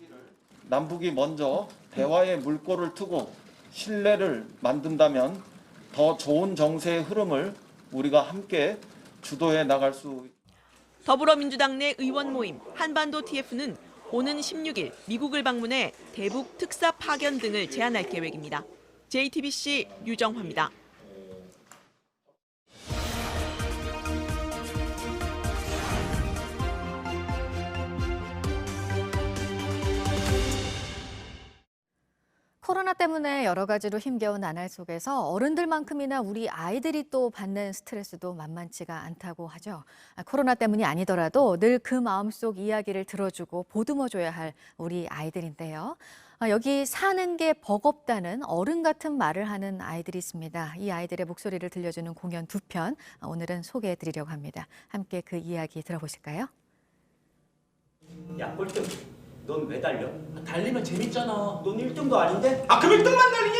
남북이 먼저 대화의 물꼬를 트고 신뢰를 만든다면 더 좋은 정세의 흐름을 우리가 함께 주도해 나갈 수. 더불어민주당 내 의원 모임 한반도 TF는 오는 16일 미국을 방문해 대북 특사 파견 등을 제안할 계획입니다. JTBC 유정화입니다. 코로나 때문에 여러 가지로 힘겨운 나날 속에서 어른들만큼이나 우리 아이들이 또 받는 스트레스도 만만치가 않다고 하죠. 코로나 때문이 아니더라도 늘 그 마음속 이야기를 들어주고 보듬어줘야 할 우리 아이들인데요. 여기 사는 게 버겁다는 어른 같은 말을 하는 아이들이 있습니다. 이 아이들의 목소리를 들려주는 공연 2편 오늘은 소개해드리려고 합니다. 함께 그 이야기 들어보실까요? 야, 꼴등. 넌 왜 달려? 달리면 재밌잖아. 넌 1등도 아닌데? 그럼 1등만 달리냐?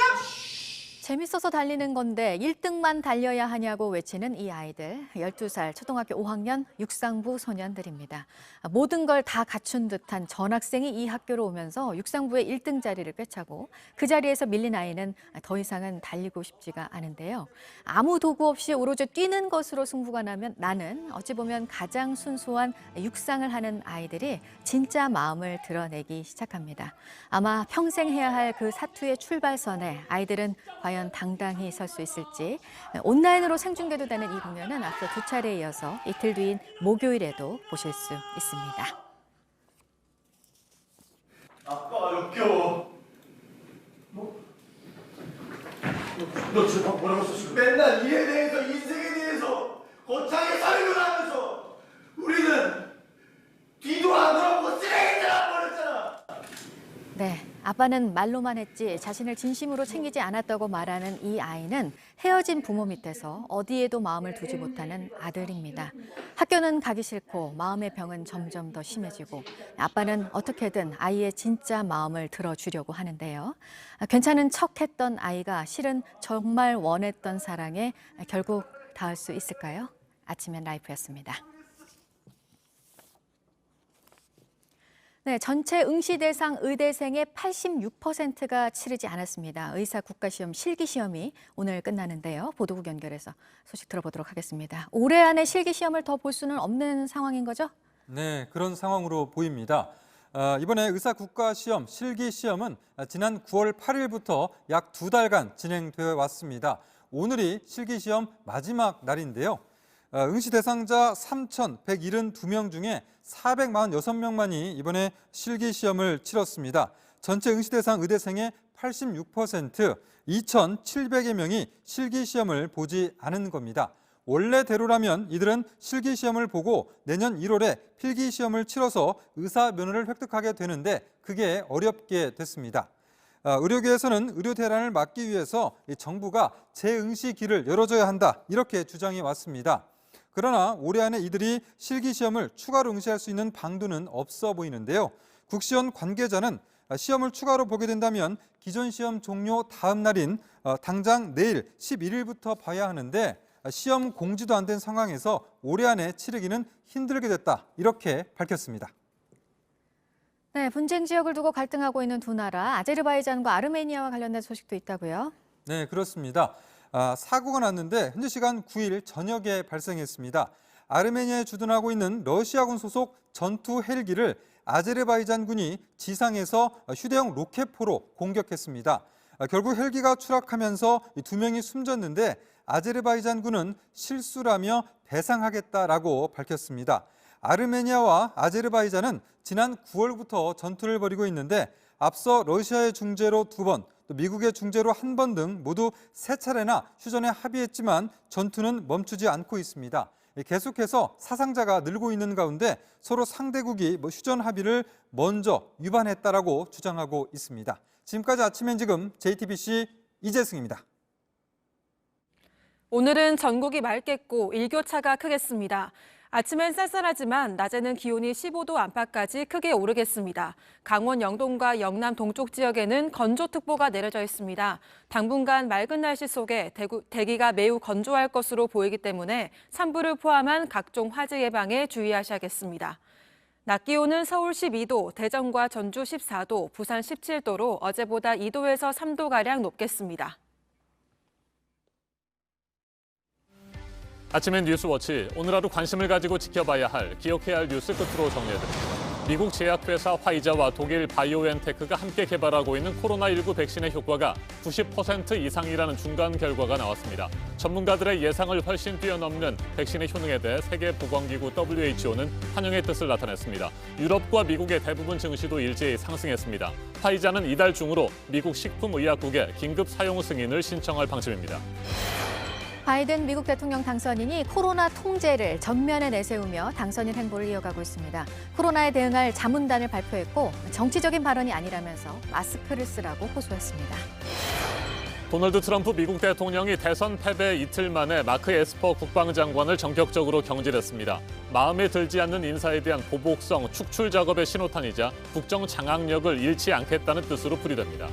재밌어서 달리는 건데 1등만 달려야 하냐고 외치는 이 아이들. 12살 초등학교 5학년 육상부 소년들입니다. 모든 걸 다 갖춘 듯한 전학생이 이 학교로 오면서 육상부의 1등 자리를 꿰차고 그 자리에서 밀린 아이는 더 이상은 달리고 싶지가 않은데요. 아무 도구 없이 오로지 뛰는 것으로 승부가 나면 나는 어찌 보면 가장 순수한 육상을 하는 아이들이 진짜 마음을 드러내기 시작합니다. 아마 평생 해야 할 그 사투의 출발선에 아이들은 과연 당당히 설 수 있을지. 온라인으로 생중계도 되는 이 공연은 앞서 2차례에 이어서 이틀 뒤인 목요일에도 보실 수 있습니다. 아빠 역겨워. 너 지금 뭐라고 썼어? 맨날 이에 대해서 인생에 대해서 거창하게 설명을 하면서 우리는 뒤도 안 돌아보고 쓰레기들아 버렸잖아. 네, 아빠는 말로만 했지 자신을 진심으로 챙기지 않았다고 말하는 이 아이는 헤어진 부모 밑에서 어디에도 마음을 두지 못하는 아들입니다. 학교는 가기 싫고 마음의 병은 점점 더 심해지고 아빠는 어떻게든 아이의 진짜 마음을 들어주려고 하는데요. 괜찮은 척했던 아이가 실은 정말 원했던 사랑에 결국 닿을 수 있을까요? 아침엔 라이프였습니다. 네, 전체 응시 대상 의대생의 86%가 치르지 않았습니다. 의사 국가시험 실기시험이 오늘 끝나는데요. 보도국 연결해서 소식 들어보도록 하겠습니다. 올해 안에 실기시험을 더 볼 수는 없는 상황인 거죠? 네, 그런 상황으로 보입니다. 이번에 의사 국가시험 실기시험은 지난 9월 8일부터 약 2달간 진행되어 왔습니다. 오늘이 실기시험 마지막 날인데요. 응시 대상자 3,172명 중에 446명만이 이번에 실기시험을 치렀습니다. 전체 응시 대상 의대생의 86%, 2,700여 명이 실기시험을 보지 않은 겁니다. 원래대로라면 이들은 실기시험을 보고 내년 1월에 필기시험을 치러서 의사 면허를 획득하게 되는데 그게 어렵게 됐습니다. 의료계에서는 의료 대란을 막기 위해서 정부가 재응시기를 열어줘야 한다 이렇게 주장해 왔습니다. 그러나 올해 안에 이들이 실기시험을 추가로 응시할 수 있는 방도는 없어 보이는데요. 국시원 관계자는 시험을 추가로 보게 된다면 기존 시험 종료 다음 날인 당장 내일 11일부터 봐야 하는데 시험 공지도 안 된 상황에서 올해 안에 치르기는 힘들게 됐다. 이렇게 밝혔습니다. 네, 분쟁 지역을 두고 갈등하고 있는 두 나라, 아제르바이잔과 아르메니아와 관련된 소식도 있다고요? 네, 그렇습니다. 사고가 났는데 현지 시간 9일 저녁에 발생했습니다. 아르메니아에 주둔하고 있는 러시아군 소속 전투 헬기를 아제르바이잔군이 지상에서 휴대용 로켓포로 공격했습니다. 결국 헬기가 추락하면서 두 명이 숨졌는데 아제르바이잔군은 실수라며 배상하겠다라고 밝혔습니다. 아르메니아와 아제르바이잔은 지난 9월부터 전투를 벌이고 있는데 앞서 러시아의 중재로 2번, 또 미국의 중재로 1번 등 모두 3차례나 휴전에 합의했지만 전투는 멈추지 않고 있습니다. 계속해서 사상자가 늘고 있는 가운데 서로 상대국이 휴전 합의를 먼저 위반했다라고 주장하고 있습니다. 지금까지 아침엔 지금 JTBC 이재승입니다. 오늘은 전국이 맑겠고 일교차가 크겠습니다. 아침엔 쌀쌀하지만 낮에는 기온이 15도 안팎까지 크게 오르겠습니다. 강원 영동과 영남 동쪽 지역에는 건조특보가 내려져 있습니다. 당분간 맑은 날씨 속에 대기가 매우 건조할 것으로 보이기 때문에 산불을 포함한 각종 화재 예방에 주의하셔야겠습니다. 낮 기온은 서울 12도, 대전과 전주 14도, 부산 17도로 어제보다 2도에서 3도가량 높겠습니다. 아침엔 뉴스워치, 오늘 하루 관심을 가지고 지켜봐야 할, 기억해야 할 뉴스 끝으로 정리해드립니다. 미국 제약회사 화이자와 독일 바이오엔테크가 함께 개발하고 있는 코로나19 백신의 효과가 90% 이상이라는 중간 결과가 나왔습니다. 전문가들의 예상을 훨씬 뛰어넘는 백신의 효능에 대해 세계보건기구 WHO는 환영의 뜻을 나타냈습니다. 유럽과 미국의 대부분 증시도 일제히 상승했습니다. 화이자는 이달 중으로 미국 식품의약국에 긴급 사용 승인을 신청할 방침입니다. 바이든 미국 대통령 당선인이 코로나 통제를 전면에 내세우며 당선인 행보를 이어가고 있습니다. 코로나에 대응할 자문단을 발표했고 정치적인 발언이 아니라면서 마스크를 쓰라고 호소했습니다. 도널드 트럼프 미국 대통령이 대선 패배 이틀 만에 마크 에스퍼 국방장관을 전격적으로 경질했습니다. 마음에 들지 않는 인사에 대한 보복성 축출 작업의 신호탄이자 국정 장악력을 잃지 않겠다는 뜻으로 풀이됩니다.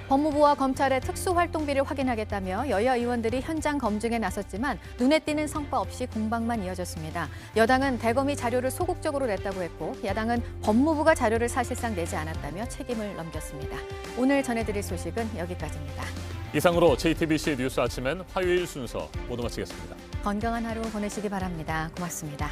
법무부와 검찰의 특수활동비를 확인하겠다며 여야 의원들이 현장 검증에 나섰지만 눈에 띄는 성과 없이 공방만 이어졌습니다. 여당은 대검이 자료를 소극적으로 냈다고 했고 야당은 법무부가 자료를 사실상 내지 않았다며 책임을 넘겼습니다. 오늘 전해드릴 소식은 여기까지입니다. 이상으로 JTBC 뉴스 아침엔 화요일 순서 모두 마치겠습니다. 건강한 하루 보내시기 바랍니다. 고맙습니다.